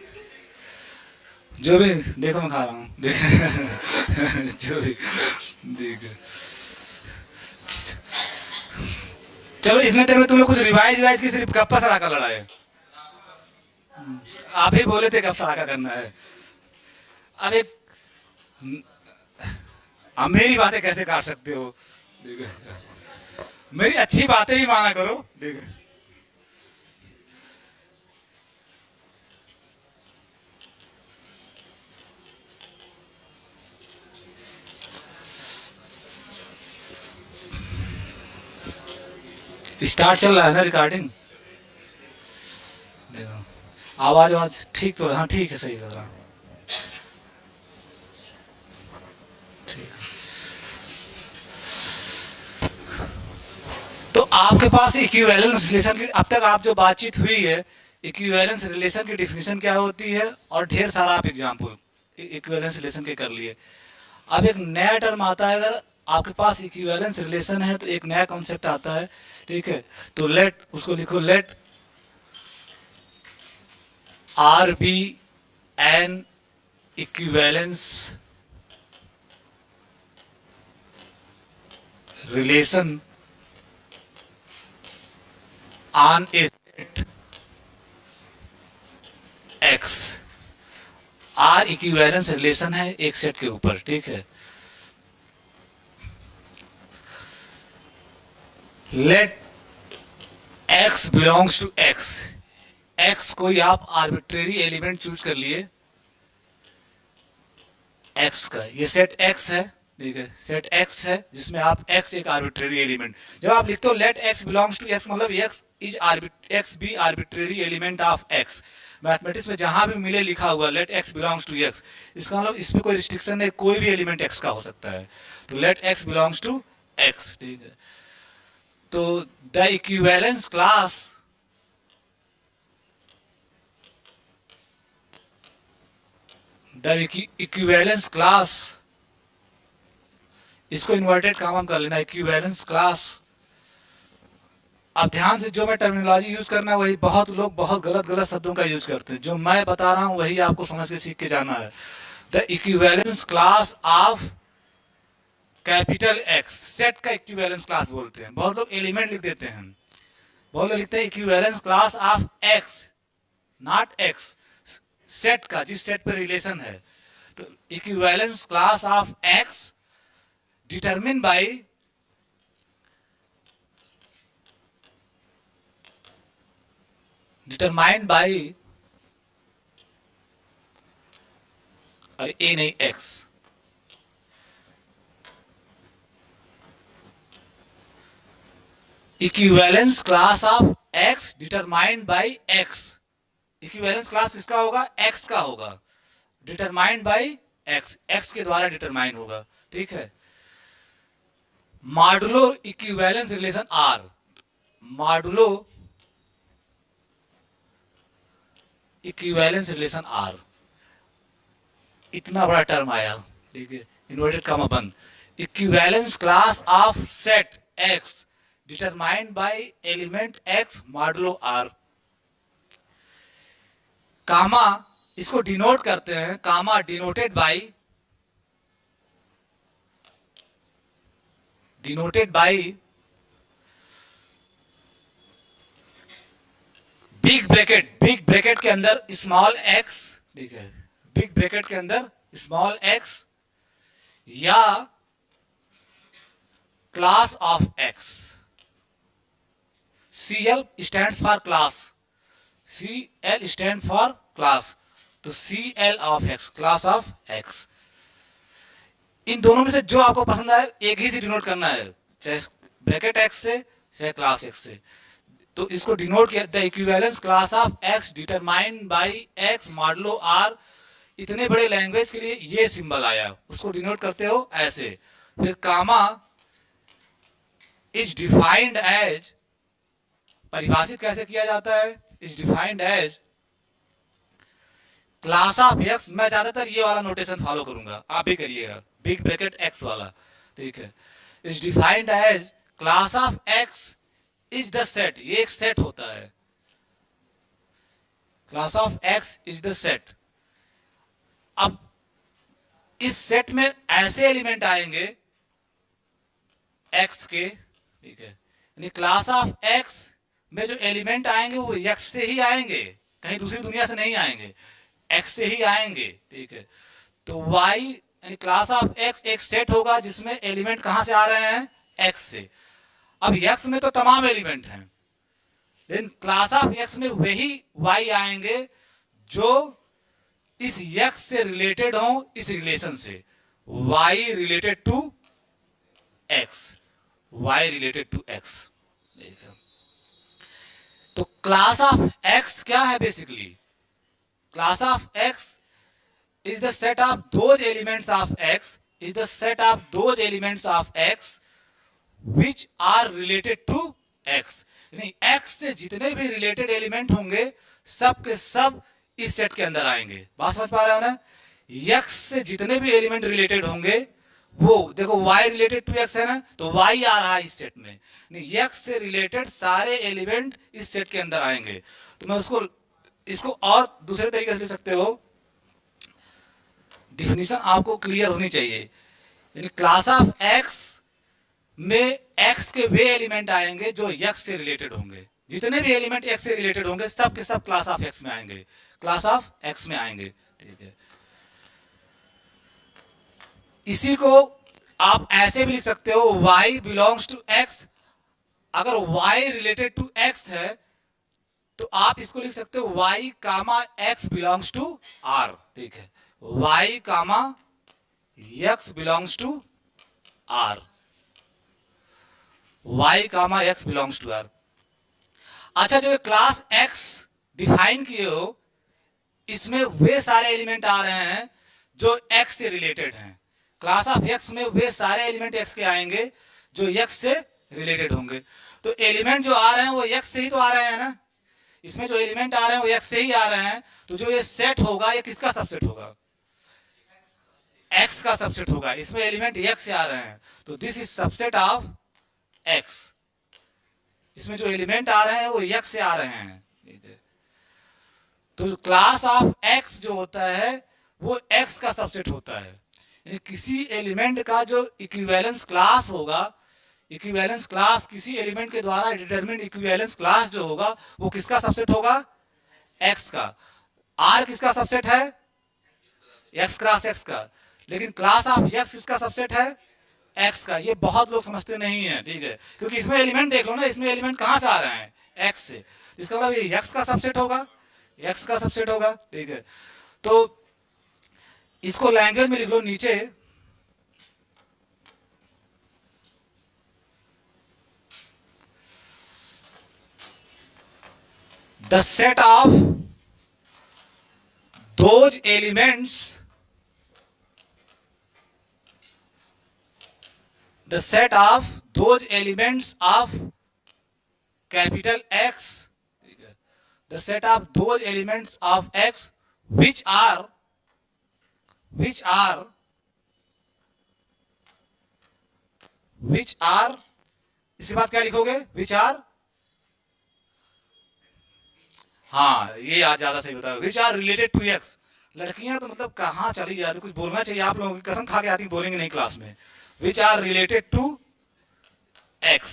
जो भी देखो मैं खा रहा हूँ, जो भी ठीक है। चलो इतने देर में तुम लोग कुछ रिवाइज की सिर्फ गप्पा सड़ाका लड़ा है। आप ही बोले थे गप सड़ाका करना है। अब एक आप मेरी बातें कैसे काट सकते हो, ठीक है। मेरी अच्छी बातें भी माना करो, ठीक है। स्टार्ट चल रहा है ना रिकॉर्डिंग, आवाज ठीक तो, हाँ ठीक है, सही लग रहा। तो आपके पास इक्विवेलेंस रिलेशन की अब तक आप जो बातचीत हुई है, इक्विवेलेंस रिलेशन की डिफिनेशन क्या होती है, और ढेर सारा आप एग्जाम्पल इक्विवेलेंस रिलेशन के कर लिए। अब एक नया टर्म आता है, अगर आपके पास इक्विवेलेंस रिलेशन है तो एक नया कॉन्सेप्ट आता है, ठीक है। तो लेट, उसको लिखो, let R be an equivalence relation on a set X. R equivalence relation है एक सेट के ऊपर, ठीक है। Let x belongs to x, x कोई आप आर्बिट्रेरी एलिमेंट चूज कर लिए x का, ये सेट x है, ठीक है, सेट x है जिसमें आप x एक आर्बिट्रेरी एलिमेंट, जब आप लिखते हो let x belongs to x मतलब x be arbitrary element of x। Mathematics में जहां भी मिले लिखा हुआ let x belongs to x, इसका मतलब इस पे कोई रिस्ट्रिक्शन नहीं, कोई भी एलिमेंट x का हो सकता है, तो let x belongs to x, ठीक है। तो the equivalence class equivalence class, इसको इन्वर्टेड कॉमा कर लेना, इक्विवेलेंस क्लास। अब ध्यान से जो मैं टर्मिनोलॉजी यूज करना है वही, बहुत लोग बहुत गलत गलत शब्दों का यूज करते हैं, जो मैं बता रहा हूं वही आपको समझ के सीख के जाना है। The equivalence class of capital x, set का इक्विवेलेंस क्लास बोलते हैं, बहुत लोग एलिमेंट लिख देते हैं, बहुत लोग लिखते हैं equivalence class of x, not x, set का जिस सेट पे रिलेशन है। तो equivalence class of x determine by determined by, अरे ए नहीं x, equivalence class of x determined by x, equivalence class किसका होगा, एक्स का होगा, डिटरमाइंड बाय एक्स, एक्स के द्वारा डिटरमाइन होगा, ठीक है। Modulo equivalence relation R, modulo equivalence relation R, इतना बड़ा टर्म आया, ठीक है, इन्वर्टेड कॉमा बंद। Equivalence class of set x determined by element x modulo R, comma इसको डिनोट करते हैं, comma denoted by big bracket के अंदर स्मॉल एक्स, ठीक है, बिग ब्रैकेट के अंदर स्मॉल एक्स या class of x. CL stands for class, CL stand for class, तो CL of x, class of x. इन दोनों में से जो आपको पसंद आए एक ही से डिनोट करना है, चाहे ब्रैकेट एक्स से चाहे क्लास एक्स से। तो इसको डिनोट किया, the equivalence class of x determined by x modulo R, इतने बड़े लैंग्वेज के लिए ये सिंबल आया, उसको डिनोट करते हो ऐसे। फिर कामा इज डिफाइंड एज, परिभाषित कैसे किया जाता है, is defined as class of x, मैं ज्यादातर ये वाला नोटेशन फॉलो करूंगा, आप भी करिएगा, बिग ब्रैकेट एक्स वाला, ठीक है। Is defined as class of x is the set, ये एक सेट होता है, class of x is the set. अब इस सेट में ऐसे एलिमेंट आएंगे एक्स के, ठीक है, यानी क्लास ऑफ एक्स में जो एलिमेंट आएंगे वो एक्स से ही आएंगे, कहीं दूसरी दुनिया से नहीं आएंगे, एक्स से ही आएंगे, ठीक है। तो वाई यानी क्लास ऑफ एक्स एक सेट होगा जिसमें एलिमेंट कहां से आ रहे हैं, एक्स से। अब एक्स में तो तमाम एलिमेंट हैं, लेकिन क्लास ऑफ एक्स में वही वाई आएंगे जो इस एक्स से रिलेटेड हो, इस रिलेशन से, y related to x, y related to x. तो क्लास ऑफ एक्स क्या है, basically class of x is the set of those elements of x, is the set of those elements of x which are related to x, यानी x से जितने भी related element होंगे सब के सब इस सेट के अंदर आएंगे। बात समझ पा रहे हो ना, x से जितने भी एलिमेंट रिलेटेड होंगे, वो देखो y रिलेटेड टू x है ना, तो y आ रहा है इस सेट में, x से रिलेटेड सारे एलिमेंट इस सेट के अंदर आएंगे। तो मैं इसको और दूसरे तरीके से लिख सकते हो, डिफिनीशन आपको क्लियर होनी चाहिए, यानी क्लास ऑफ एक्स में एक्स के वे एलिमेंट आएंगे जो एक्स से रिलेटेड होंगे, जितने भी एलिमेंट एक्स से रिलेटेड होंगे सब के सब क्लास ऑफ एक्स में आएंगे, क्लास ऑफ एक्स में आएंगे, ठीक है। इसी को आप ऐसे भी लिख सकते हो, y बिलोंग्स टू x। अगर y रिलेटेड टू x है तो आप इसको लिख सकते हो y comma x belongs to r। ठीक है, y comma x belongs to r, y comma x belongs to r। अच्छा, जो क्लास x डिफाइन किए हो, इसमें वे सारे एलिमेंट आ रहे हैं जो x से रिलेटेड हैं। क्लास ऑफ x में वे सारे एलिमेंट x के आएंगे जो x से रिलेटेड होंगे। तो एलिमेंट जो आ रहे हैं वो x से ही तो आ रहे हैं ना, इसमें जो एलिमेंट आ रहे हैं वो x से ही आ रहे हैं। तो जो ये सेट होगा ये किसका सबसेट होगा? x का सबसेट होगा। इसमें एलिमेंट x से आ रहे हैं तो this is subset of x। इसमें जो एलिमेंट आ रहे हैं वो x से आ रहे हैं। तो क्लास ऑफ x जो होता है वो x का सबसेट होता है। यानी किसी एलिमेंट का जो इक्विवेलेंस क्लास होगा, इक्विवेलेंस क्लास किसी एलिमेंट के द्वारा डिटरमिन्ड इक्विवेलेंस क्लास जो होगा वो किसका सबसेट होगा? x का। r किसका सबसेट है? x क्रॉस x का। लेकिन क्लास ऑफ x किसका सबसेट है? x का। ये बहुत लोग समझते नहीं है, ठीक है, क्योंकि इसमें एलिमेंट देख लो ना, इसमें एलिमेंट कहां से आ रहे हैं? x से। इसका मतलब ये x का सबसेट होगा, x का सबसेट होगा। ठीक है, तो इसको लैंग्वेज में लिख लो नीचे, the set of those elements, the set of those elements of capital X, the set of those elements of X which are इसके बाद क्या लिखोगे? which are, हाँ ये आज ज्यादा सही बता रहे हो, which are related to X। लड़कियां तो मतलब कहाँ चली जाती, कुछ बोलना चाहिए आप लोगों की, कसम खा के आती, बोलेंगे नहीं क्लास में। which are related to x,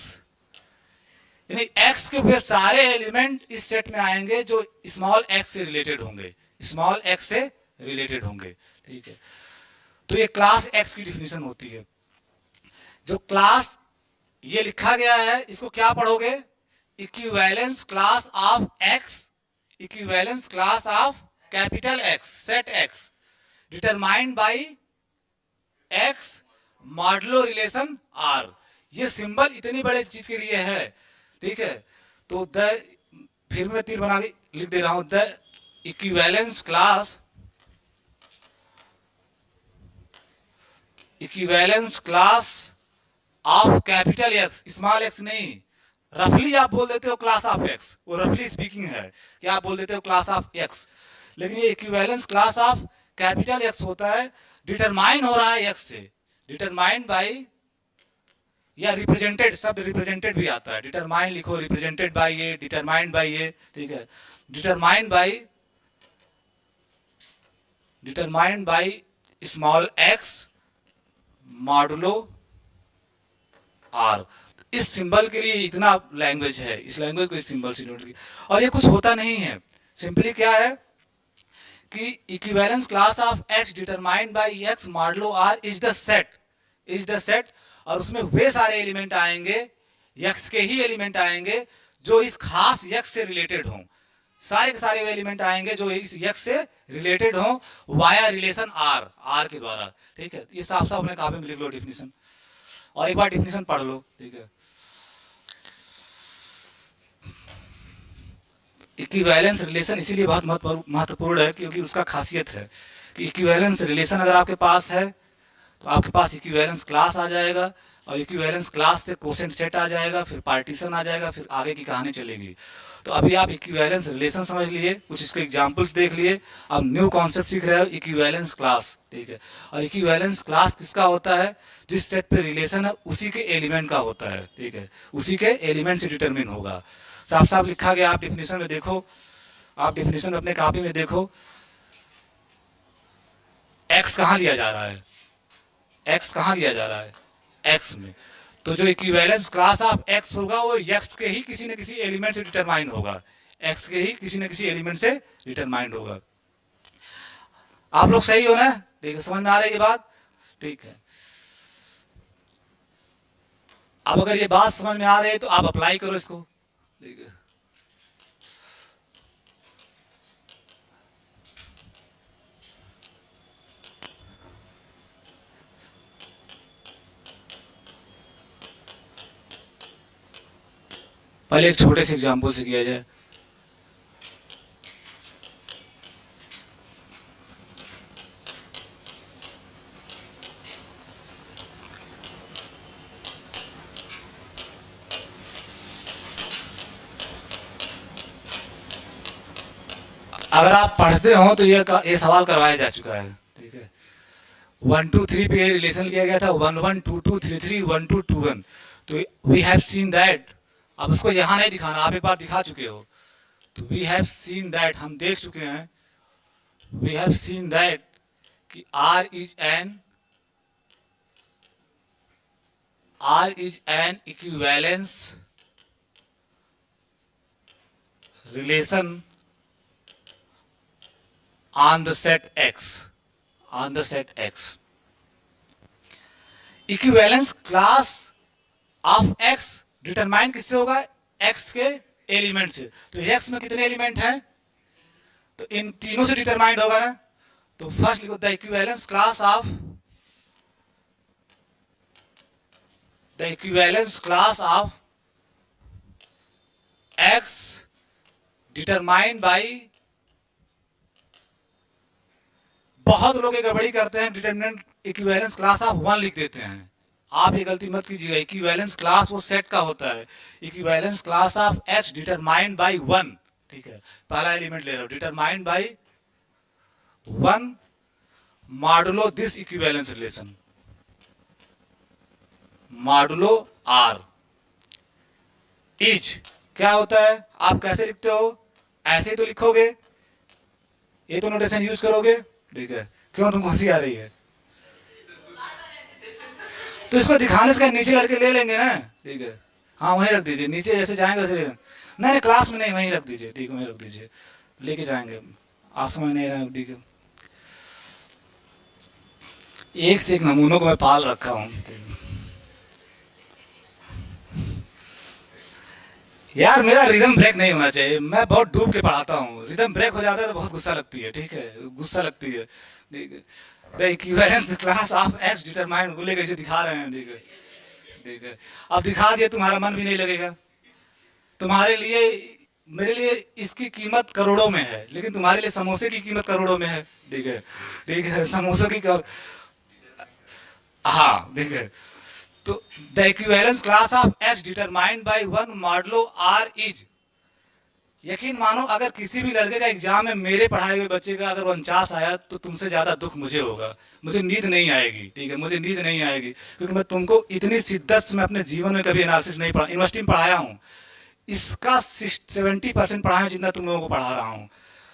यानी x के वे सारे एलिमेंट इस सेट में आएंगे जो स्मॉल x से रिलेटेड होंगे, स्मॉल x से रिलेटेड होंगे। ठीक है, तो ये क्लास x की डिफिनेशन होती है। जो क्लास ये लिखा गया है इसको क्या पढ़ोगे? Equivalence class of x, equivalence class of capital X, set x determined by x modulo relation R। ये सिंबल इतनी बड़े चीज के लिए है, ठीक है। तो द, फिर मैं तीर बना के लिख दे रहा हूं, the equivalence class of capital X, small x नहीं, रफली आप बोल देते हो क्लास ऑफ x, वो रफली स्पीकिंग है कि आप बोल देते हो क्लास ऑफ x, लेकिन ये equivalence class of capital X होता है, डिटरमाइन हो रहा है x से, डिटरमाइंड बाय, या रिप्रेजेंटेड, शब्द रिप्रेजेंटेड भी आता है, डिटरमाइन लिखो, रिप्रेजेंटेड बाय ये, डिटरमाइंड बाय ये, ठीक है, determined by small x modulo R। इस सिंबल के लिए इतना लैंग्वेज है, इस लैंग्वेज को इस सिंबल से नोट किया। और ये कुछ होता नहीं है, सिंपली क्या है कि equivalence class of x determined by x modulo R is the set, और उसमें वे सारे एलिमेंट आएंगे, x के ही एलिमेंट आएंगे जो इस खास x से रिलेटेड हों, सारे के सारे वे एलिमेंट आएंगे जो इस x से रिलेटेड हों वाया रिलेशन R के द्वारा। ठीक है, ये साफ साफ अपने कॉपी में लिख लो डिफिनीशन, और एक बार डिफिनीशन पढ़ लो। ठीक है, इक्विवेलेंस रिलेशन इसीलिए बहुत महत्वपूर्ण है क्योंकि उसका खासियत है कि इक्विवेलेंस रिलेशन अगर आपके पास है तो आपके पास इक्विवेलेंस क्लास आ जाएगा, और इक्विवेलेंस क्लास से कोसेंट सेट आ जाएगा, फिर पार्टीशन आ जाएगा, फिर आगे की कहानी चलेगी। तो अभी आप इक्विवेलेंस रिलेशन समझ लिए, कुछ इसके एग्जांपल्स देख लिए, अब न्यू कॉन्सेप्ट सीख रहे हो इक्विवेलेंस क्लास। ठीक है, और इक्विवेलेंस क्लास किसका होता है? जिस सेट पे रिलेशन है उसी के एलिमेंट का होता है। ठीक है, उसी के एलिमेंट से डिटरमिन होगा, साफ साफ लिखा गया। आप डिफिनेशन में देखो, आप डिफिनेशन अपने कॉपी में देखो, एक्स कहां लिया जा रहा है, एक्स कहां लिया जा रहा है? एक्स में। तो जो इक्विवेलेंस क्लास ऑफ एक्स होगा वो एक्स के ही किसी न किसी एलिमेंट से डिटरमाइन होगा, एक्स के ही किसी न किसी एलिमेंट से डिटरमाइंड होगा। आप लोग सही हो ना? ठीक है, समझ में आ रही है ये बात? ठीक है। अब अगर ये बात समझ में आ रही है तो आप अप्लाई करो इसको, ठीक है। पहले एक छोटे से एग्जाम्पल से किया जाए। अगर आप पढ़ते हो तो ये सवाल करवाया जा चुका है, ठीक है। 1 2 3 पे रिलेशन किया गया था, 1 1 2 2 3 3 1 2 2 1। तो वी हैव सीन दैट, अब उसको यहाँ नहीं दिखाना, आप एक बार दिखा चुके हो। तो वी हैव सीन दैट, हम देख चुके हैं, वी हैव सीन दैट कि R is an equivalence relation on the set X, on the set X. Equivalence class of X determine किससे होगा? X के एलिमेंट से। तो X में कितने एलिमेंट हैं? तो इन तीनों से डिटरमाइंड होगा ना। तो फर्स्ट लिखो the equivalence class of, the equivalence class of X determined by, बहुत लोग ये गड़बड़ी करते हैं, डिटरमिनेंट इक्विवेलेंस क्लास ऑफ 1 लिख देते हैं। आप ये गलती मत कीजिएगा, इक्विवेलेंस क्लास वो सेट का होता है। Equivalence class of X determined by 1, ठीक है। पहला एलिमेंट ले रहा हूं, determined by 1 modulo this equivalence relation, modulo R is क्या होता है? आप कैसे लिखते हो? ऐसे ही तो लिखोगे, ये तो नोटेशन यूज करोगे, ठीक है। क्यों तुमको हंसी आ रही है? तो इसको दिखाने से नीचे लड़के ले लेंगे ना, ठीक है। हाँ वहीं रख दीजिए, नीचे जैसे जाएंगे वैसे ले लेंगे। नहीं क्लास में नहीं, वहीं रख दीजिए, ठीक है, वहीं रख दीजिए, लेके जाएंगे। आप समझ नहीं रहे, ठीक है। एक से एक नमूनों को मैं पाल रखा हूँ यार। मेरा रिदम ब्रेक नहीं होना चाहिए, मैं बहुत डूब के पढ़ाता हूँ। रिदम ब्रेक हो जाता है तो बहुत गुस्सा लगती है, ठीक है, गुस्सा लगती है, ठीक है। The equivalence class of X determined, बोले कैसे दिखा रहे हैं, ठीक है, ठीक है। अब दिखा दिए, तुम्हारा मन भी नहीं लगेगा। तुम्हारे लिए, मेरे लिए इसकी कीमत करोड़ों में है, लेकिन तुम्हारे लिए समोसे की कीमत करोड़ों में है, ठीक है, ठीक है। समोसे की हाँ, ठीक है। तो the equivalence class of X determined by 1 modulo R is, यकीन मानो अगर किसी भी लड़के का एग्जाम में मेरे पढ़ाए हुए बच्चे का अगर 49 आया तो तुमसे ज्यादा दुख मुझे होगा, मुझे नींद नहीं आएगी, ठीक है, मुझे नींद नहीं आएगी, क्योंकि मैं तुमको इतनी शिद्दत से मैं अपने जीवन में कभी एनालिसिस नहीं पढ़ा। यूनिवर्सिटी में पढ़ाया हूँ, इसका 70% पढ़ाया जितना तुम लोगों को पढ़ा रहा हूँ।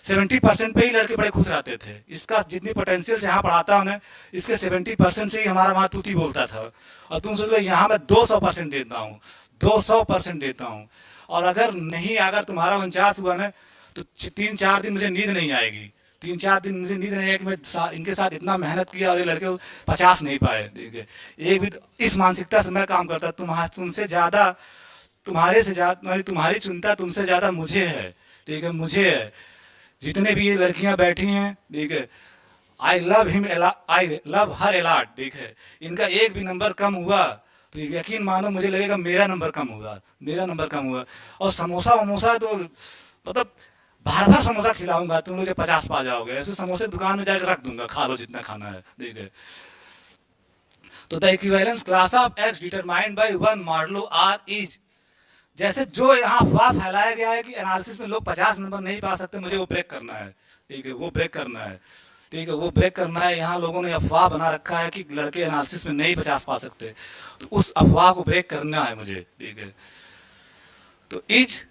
70% पे ही लड़के बड़े खुश रहते थे। इसका जितनी पोटेंशियल से यहाँ पढ़ाता हूँ ना, इसके 70% से ही हमारा वहाँ तूती बोलता था। और तुम सोच लो यहाँ मैं 200% देता हूँ, 200% देता हूँ। और अगर नहीं, अगर तुम्हारा 49 हुआ ना तो 3-4 दिन मुझे नींद नहीं आएगी, 3-4 दिन मुझे नींद नहीं आएगी। मैं इनके साथ इतना मेहनत किया और ये लड़के 50 नहीं पाए, ठीक है। एक भी इस मानसिकता से मैं काम करता, तुमसे ज़्यादा, तुम्हारे से ज़्यादा, तुम्हारी चिंता तुमसे ज़्यादा मुझे है, ठीक है, मुझे है। जितने भी ये लड़कियां बैठी हैं, ठीक है, आई लव हर अलॉट, ठीक है। इनका एक भी नंबर कम हुआ तो यकीन मानो मुझे लगेगा मेरा नंबर कम हुआ, मेरा नंबर कम हुआ। और समोसा वमोसा तो मतलब बार बार समोसा खिलाऊंगा, तुम लोग 50 पा जाओगे। ऐसे समोसे दुकान में जाकर रख दूंगा, खा लो जितना खाना है, ठीक है। तो the equivalence class of X determined by 1 modulo R is, जैसे जो यहाँ अफवाह फैलाया गया है कि एनालिसिस में लोग 50 नंबर नहीं पा सकते, मुझे वो ब्रेक करना है, ठीक है, वो ब्रेक करना है, ठीक है, वो ब्रेक करना है। यहाँ लोगों ने अफवाह बना रखा है कि लड़के एनालिसिस में नहीं 50 पा सकते, तो उस अफवाह को ब्रेक करना है मुझे, ठीक है। तो इज,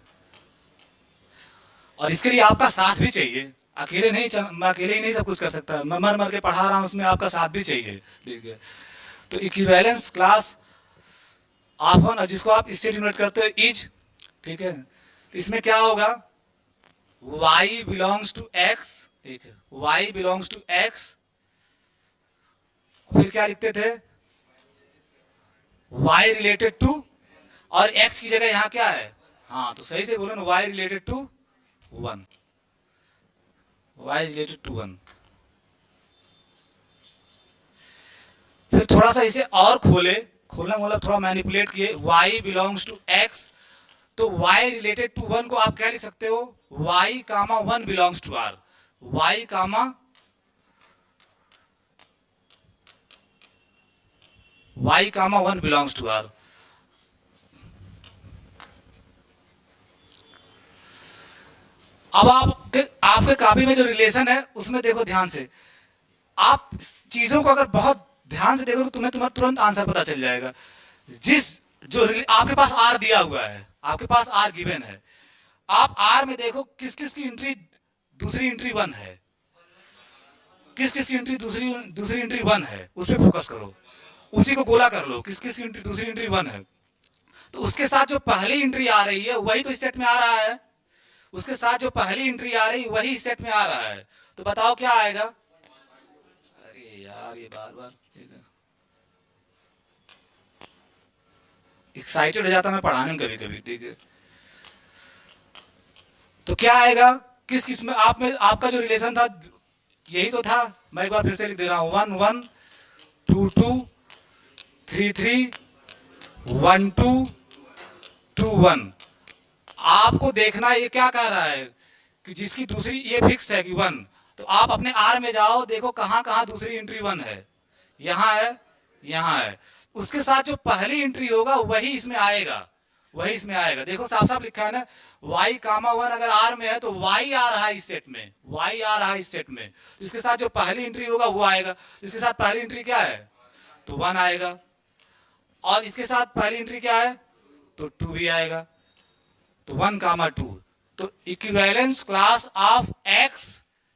और इसके लिए आपका साथ भी चाहिए, अकेले नहीं, मैं अकेले ही नहीं सब कुछ कर सकता, मैं मर मर के पढ़ा रहा हूँ, उसमें आपका साथ भी चाहिए, ठीक है। तो इक्विवेलेंस क्लास ऑफ 1, और जिसको आप इससे डिनोट करते हो इज, ठीक है। तो इसमें क्या होगा? y बिलोंग्स टू x, ठीक है, y बिलोंग्स टू x, फिर क्या लिखते थे? y रिलेटेड टू और x की जगह यहाँ क्या है, हाँ तो सही से बोलो ना, y related to 1, y related to 1। फिर थोड़ा सा इसे और खोलना मतलब थोड़ा मैनिपुलेट किए, y बिलोंग्स टू x, तो y रिलेटेड टू 1 को आप क्या लिख सकते हो, y comma 1 belongs to r, y comma y comma 1 belongs to r। अब आपके कापी में जो रिलेशन है उसमें देखो ध्यान से, आप चीजों को अगर बहुत ध्यान से देखो तो तुम्हें तुरंत आंसर पता चल जाएगा। जो आपके पास आर दिया हुआ है, आपके पास आर गिवन है, आप आर में देखो किस किस की एंट्री दूसरी एंट्री 1 है, किस किस की एंट्री दूसरी एंट्री 1 है, उस पर फोकस करो, उसी को गोला कर लो, किस किस की एंट्री दूसरी एंट्री 1 है। तो उसके साथ जो पहली एंट्री आ रही है वही तो इस सेट में आ रहा है, उसके साथ जो पहली एंट्री आ रही वही इस सेट में आ रहा है, तो बताओ क्या आएगा। अरे यार ये बार बार एक्साइटेड हो जाता मैं पढ़ाने में कभी कभी, ठीक है। तो क्या आएगा, किस किस में आपका जो रिलेशन था यही तो था, मैं एक बार फिर से लिख दे रहा हूं, 1 1 2 2 3 3 1 2 2 1। आपको देखना ये क्या कह रहा है कि जिसकी दूसरी ये फिक्स है कि 1, तो आप अपने आर में जाओ, देखो कहां कहां दूसरी एंट्री 1 है, यहां है, यहां है, उसके साथ जो पहली एंट्री होगा वही इसमें आएगा, वही इसमें आएगा। देखो साफ साफ लिखा है ना, y कामा 1 अगर आर में है तो y आ रहा है इस सेट में, y आ रहा है इस सेट में, इसके साथ जो पहली एंट्री होगा वो आएगा, इसके साथ पहली एंट्री क्या है तो 1 आएगा, और इसके साथ पहली एंट्री क्या है तो 2 भी आएगा, तो 1 कामा 2। तो equivalence class of x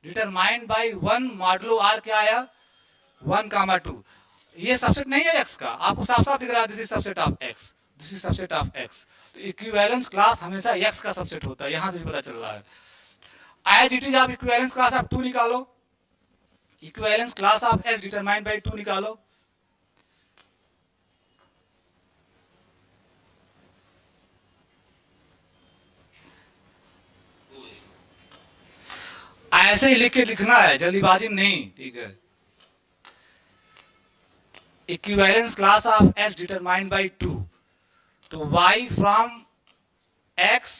determined by 1 modulo r क्या आया 1 कामा 2। ये सबसेट नहीं है x का, आपको साफ साफ दिख रहा है, this is subset of x, this is subset of x। तो इक्विवेलेंस क्लास हमेशा x का सबसेट होता है, यहां से भी पता चल रहा है। एज इट इज आप इक्विवेलेंस क्लास ऑफ 2 निकालो, equivalence class of x determined by 2 निकालो, ऐसे ही लिख के लिखना है, जल्दीबाजी में नहीं, ठीक है। Equivalence class of x determined by 2, तो y फ्रॉम x,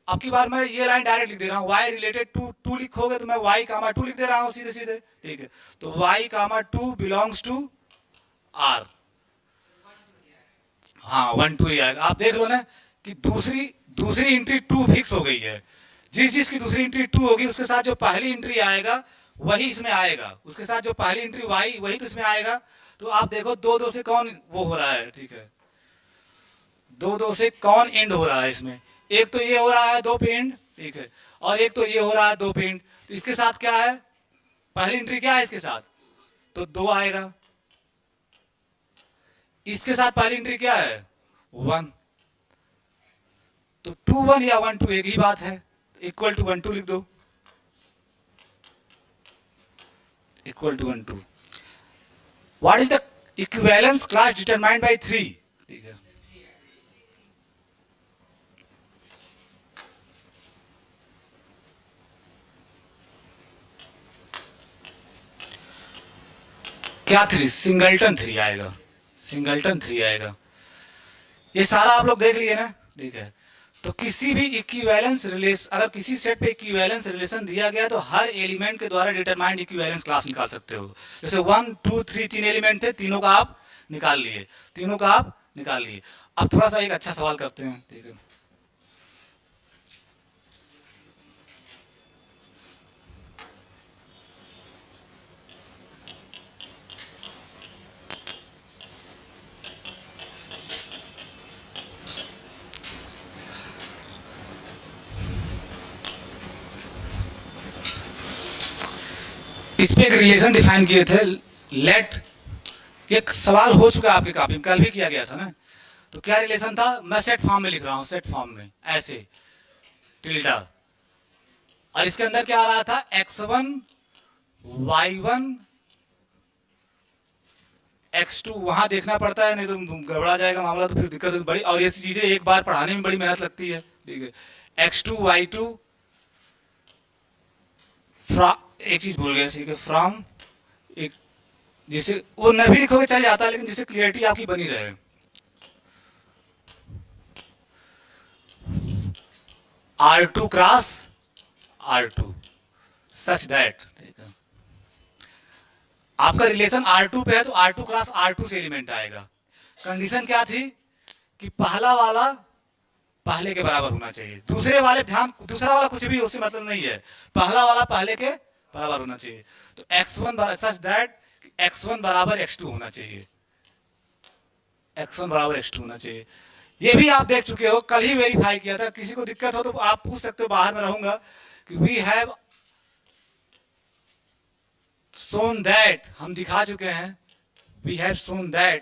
अब की बार मैं ये लाइन डायरेक्ट लिख दे रहा हूं, y रिलेटेड टू 2 लिखोगे तो मैं y कामा 2 लिख दे रहा हूं सीधे सीधे, ठीक है। तो y comma 2 belongs to r, हाँ 1 2 ही आएगा। आप देख लो ना कि दूसरी एंट्री 2 फिक्स हो गई है, जिसकी दूसरी एंट्री 2 होगी उसके साथ जो पहली एंट्री आएगा वही इसमें आएगा, उसके साथ जो पहली एंट्री y वही तो इसमें आएगा। तो आप देखो 2 2 से कौन वो हो रहा है, ठीक है, 2 2 से कौन एंड हो रहा है इसमें, एक तो ये हो रहा है 2 पे एंड, ठीक है, और एक तो ये हो रहा है 2 पे एंड। तो इसके साथ क्या है, पहली एंट्री क्या है इसके साथ तो 2 आएगा, इसके साथ पहली एंट्री क्या है 1, तो 2 1 या 1 2 एक ही बात है, इक्वल टू 1 2 लिख दो, equal to 1 2। What is the equivalence class determined by 3, ठीक है। क्या 3 सिंगलटन 3 आएगा, सिंगलटन 3 आएगा। ये सारा आप लोग देख लिए ना, ठीक है। तो किसी भी इक्विवेलेंस रिलेशन, अगर किसी सेट पे इक्विवेलेंस रिलेशन दिया गया तो हर एलिमेंट के द्वारा डिटरमाइंड इक्विवेलेंस क्लास निकाल सकते हो। जैसे 1 2 3 3 एलिमेंट थे, तीनों का आप निकाल लिए, तीनों का आप निकाल लिए। अब थोड़ा सा एक अच्छा सवाल करते हैं, ठीक है। इस पे एक रिलेशन डिफाइन किए थे, लेट, ये सवाल हो चुका है आपकी कॉपी में, कल भी किया गया था ना। तो क्या रिलेशन था, मैं सेट फॉर्म में लिख रहा हूं, सेट फॉर्म में ऐसे टिल्डा, और इसके अंदर क्या आ रहा था x1 y1 x2 वहां देखना पड़ता है, नहीं तो गड़बड़ा जाएगा मामला, तो फिर दिक्कत होगी बड़ी, और ये चीजें एक बार पढ़ाने में बड़ी मेहनत लगती है, ठीक है। x2 y2 एक चीज भूल गया, ठीक है, फ्रॉम एक, जिसे वो न भी लिखोगे चल जाता है, लेकिन जिससे क्लियरिटी आपकी बनी रहे। R2 cross R2 such that, आपका रिलेशन R2 पे है तो R2 क्रॉस R2 से एलिमेंट आएगा। कंडीशन क्या थी कि पहला वाला पहले के बराबर होना चाहिए, दूसरा वाला कुछ भी उससे मतलब नहीं है, पहला वाला पहले के बराबर होना चाहिए। तो x1 सच दैट x1 बराबर x2 होना चाहिए, x1 बराबर x2 होना चाहिए। ये भी आप देख चुके हो, कल ही वेरीफाई किया था। किसी को दिक्कत हो तो आप पूछ सकते हो, बाहर में रहूंगा, कि वी हैव shown that, हम दिखा चुके हैं, we have shown that,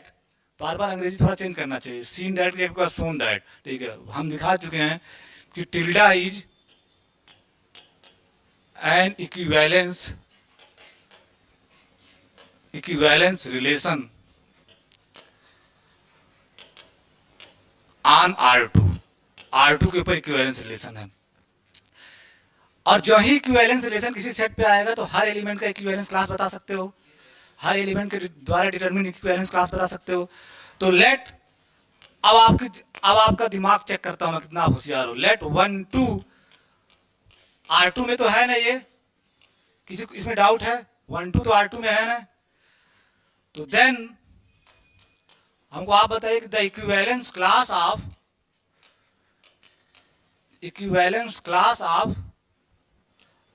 बार बार अंग्रेजी थोड़ा चेंज करना चाहिए, seen that के बाद shown that, ठीक है, हम दिखा चुके हैं कि tilde is an equivalence relation on R2 के ऊपर इक्विवेलेंस रिलेशन है। और जो ही इक्विवेलेंस रिलेशन किसी सेट पे आएगा तो हर एलिमेंट का इक्विवेलेंस क्लास बता सकते हो, हर एलिमेंट के द्वारा डिटरमिन इक्विवेलेंस क्लास बता सकते हो। तो लेट, अब आपका दिमाग चेक करता हूं मैं कितना होशियार हो। लेट 1 2 R2 में तो है ना, ये किसी को इसमें डाउट है? 1 2 तो R2 में है ना, तो देन हमको आप बताइए कि the equivalence class of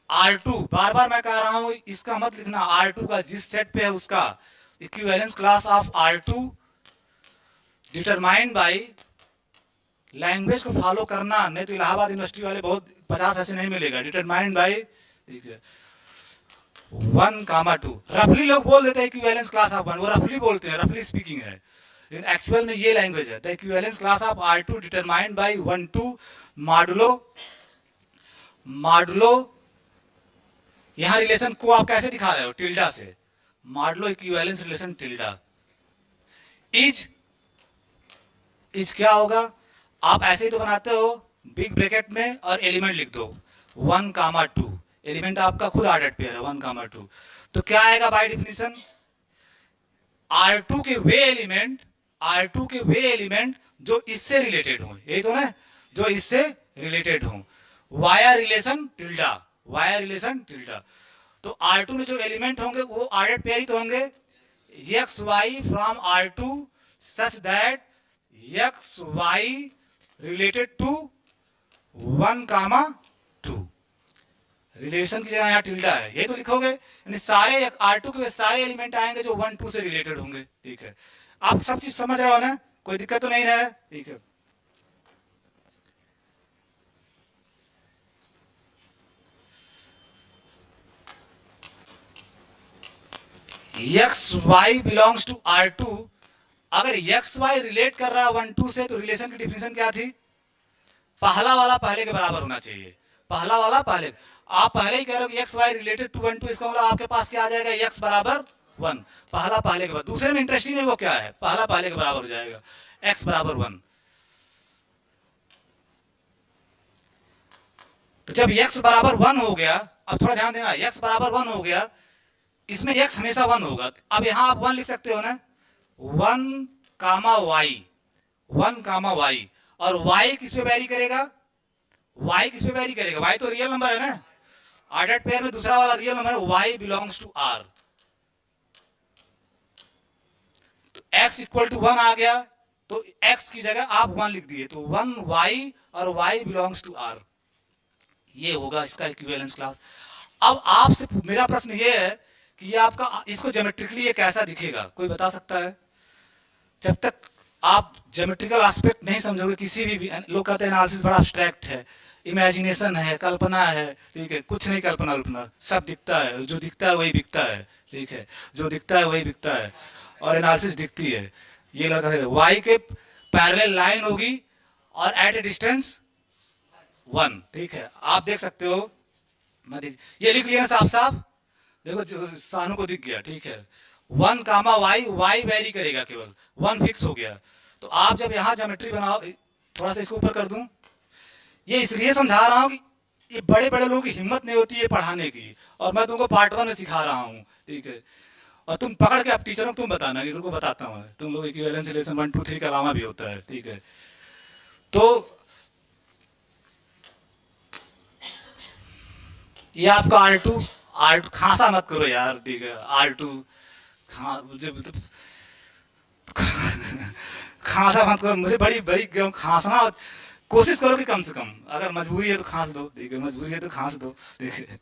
R2, बार बार मैं कह रहा हूं इसका मत लिखना, R2 का जिस सेट पे है उसका equivalence class of R2 determined by, language को फॉलो करना, नहीं तो इलाहाबाद यूनिवर्सिटी वाले बहुत 50 ऐसे नहीं मिलेगा। डिटरमाइंड बाय, ठीक है, 1, 2 रफली लोग बोल देते हैं इक्विवेलेंस क्लास ऑफ 1, वो रफली बोलते हैं, रफली स्पीकिंग है, लेकिन एक्चुअल में ये लैंग्वेज है। The equivalence class of R2 determined by 1 2 modulo, यहां रिलेशन को आप कैसे दिखा रहे हो? टिल्डा से, modulo equivalence relation tilde. Is क्या होगा? आप ऐसे ही तो बनाते हो बिग ब्रैकेट में और एलिमेंट लिख दो 1, 2, एलिमेंट आपका खुद ऑर्डर्ड पेयर है 1, 2, तो क्या आएगा बाय डेफिनेशन? R2 के वे एलिमेंट जो इससे रिलेटेड हो, यही तो ना, जो इससे रिलेटेड हो, वाया रिलेशन टिल्डा। तो R2 में जो एलिमेंट होंगे वो ऑर्डर्ड पेयर ही तो होंगे, x y from R2 such that x y related to 1, 2, relation की जगह यहाँ टिल्डा है, यही तो लिखोगे। यानी सारे R2 के सारे एलिमेंट आएंगे जो 1 2 से रिलेटेड होंगे, ठीक है। आप सब चीज समझ रहे हो ना, कोई दिक्कत तो नहीं है, ठीक है। X Y belongs to R2, अगर एक्स वाई रिलेट कर रहा है 1 2 से, तो रिलेशन की डिफिनेशन क्या थी? पहला वाला पहले के बराबर होना चाहिए, पहला वाला पहले। आप पहले ही कह रहे हो कि एक्स वाई रिलेटेड टू 1 2, इसका मतलब आपके पास क्या आ जाएगा? एक्स बराबर 1, पहला पहले के बराबर। दूसरे में इंटरेस्टिंग है वो क्या है, पहला पहले के बराबर हो जाएगा, एक्स बराबर 1। तो जब एक्स बराबर 1 हो गया, अब थोड़ा ध्यान देना, एक्स बराबर 1 हो गया, इसमें x हमेशा 1 होगा। अब यहां आप 1 लिख सकते हो ना, 1, y, और y किस पे वैरी करेगा? y किस पे वैरी करेगा? y तो रियल नंबर है ना, ऑर्डर्ड पेयर में दूसरा वाला रियल नंबर है, y बिलोंग्स टू R। तो x इक्वल टू 1 आ गया, तो x की जगह आप 1 लिख दिए, तो 1 y और y बिलोंग्स टू R, ये होगा इसका इक्विवेलेंस क्लास। अब आपसे मेरा प्रश्न ये है कि ये आपका, इसको ज्योमेट्रिकली ये कैसा दिखेगा, कोई बता सकता है? जब तक आप ज्योमेट्रिकल एस्पेक्ट नहीं समझोगे, किसी भी लोग कहते हैं एनालिसिस बड़ा एब्स्ट्रैक्ट है, इमेजिनेशन है, कल्पना है, ठीक है, कुछ नहीं कल्पना सब दिखता है, जो दिखता है वही बिकता है, ठीक है, जो दिखता है वही बिकता है, और एनालिसिस दिखती है। ये लगता है वाई के पैरेलल लाइन होगी और एट ए डिस्टेंस 1, ठीक है, आप देख सकते हो, ये लिख लिया ना साफ साफ, देखो सानू को दिख गया, ठीक है, 1 कामा वाई, वाई वेरी करेगा केवल, 1 फिक्स हो गया। तो आप जब यहाँ ज्योमेट्री बनाओ, थोड़ा सा इसको ऊपर कर दूं, ये इसलिए समझा रहा हूँ कि ये बड़े बड़े लोगों की हिम्मत नहीं होती है पढ़ाने की, और मैं तुमको पार्ट 1 में सिखा रहा हूँ, ठीक है। और तुम पकड़ के अब टीचरों को तुम बताना कि तुमको बताता हूँ, तुम लोग इक्विवेलेंस रिलेशन 1 2 3 के अलावा भी होता है, ठीक है। तो ये आपका R2 खांसा मत करो यार, ठीक है। R2 खांसा मत करो, मुझे बड़ी बड़ी खांसना, कोशिश करो कि कम से कम, अगर मजबूरी है तो खांस दो, ठीक है, मजबूरी है तो खांस दो, ठीक है।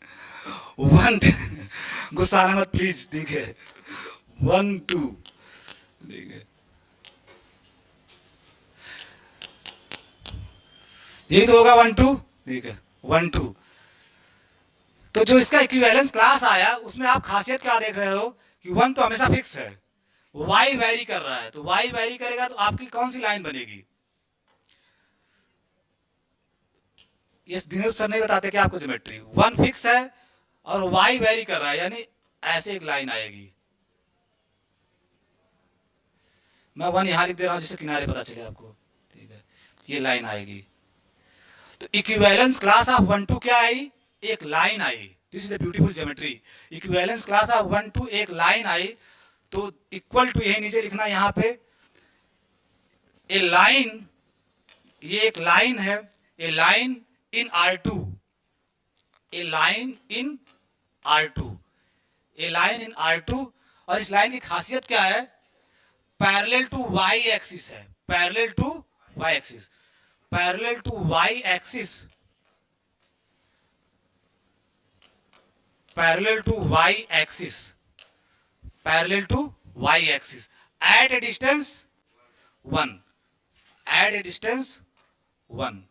1 गुस्सा आना मत प्लीज, ठीक है। 1 2, ठीक है। यही तो होगा 1 2, ठीक है, 1 2। तो जो इसका इक्विवेलेंस क्लास आया उसमें आप खासियत क्या देख रहे हो कि 1 तो हमेशा फिक्स है, y वेरी कर रहा है, तो y वेरी करेगा तो आपकी कौन सी लाइन बनेगी? ये दिनेश सर नहीं बताते कि आपको ज्योमेट्री 1 फिक्स है और y वेरी कर रहा है, यानी ऐसे एक लाइन आएगी। मैं 1 यहां लिख दे रहा हूं जिससे किनारे पता चले आपको, ठीक है। ये लाइन आएगी। तो इक्विवेलेंस क्लास ऑफ 1 2 क्या आई? एक line I. This is the beautiful geometry. Equivalence class of 1 2 एक लाइन आई, तो इक्वल टू यही नीचे लिखना, यहां पे ए लाइन, ये एक लाइन है, a line in R2, a line in R2, a line in R2। और इस लाइन की खासियत क्या है? पैरेलल टू y एक्सिस है, parallel to y axis, parallel to y axis, parallel to y axis, parallel to y axis, at a distance 1, at a distance 1।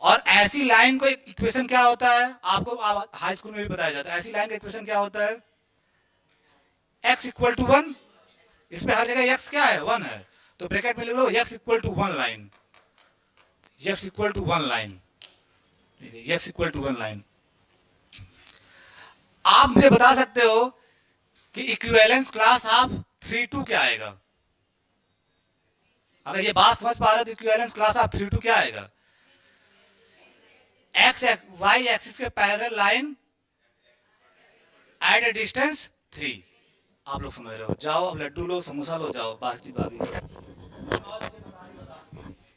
और ऐसी line को इक्वेशन क्या होता है? आपको हाई स्कूल में भी बताया जाता है। ऐसी लाइन का इक्वेशन क्या होता है? x equal to 1। इसमें हर जगह x क्या है? 1 है, तो ब्रैकेट में लिख लो x equal to 1 line, x equal to 1 line, x equal to 1 line. आप मुझे बता सकते हो कि इक्विवेलेंस क्लास ऑफ 3 2 क्या आएगा? अगर ये बात समझ पा रहे हो तो इक्विवेलेंस क्लास ऑफ 3 2 क्या आएगा? x y एक्सिस के parallel line at a distance 3। आप लोग समझ रहे हो? जाओ अब लड्डू लो, समोसा लो, जाओ बाकी।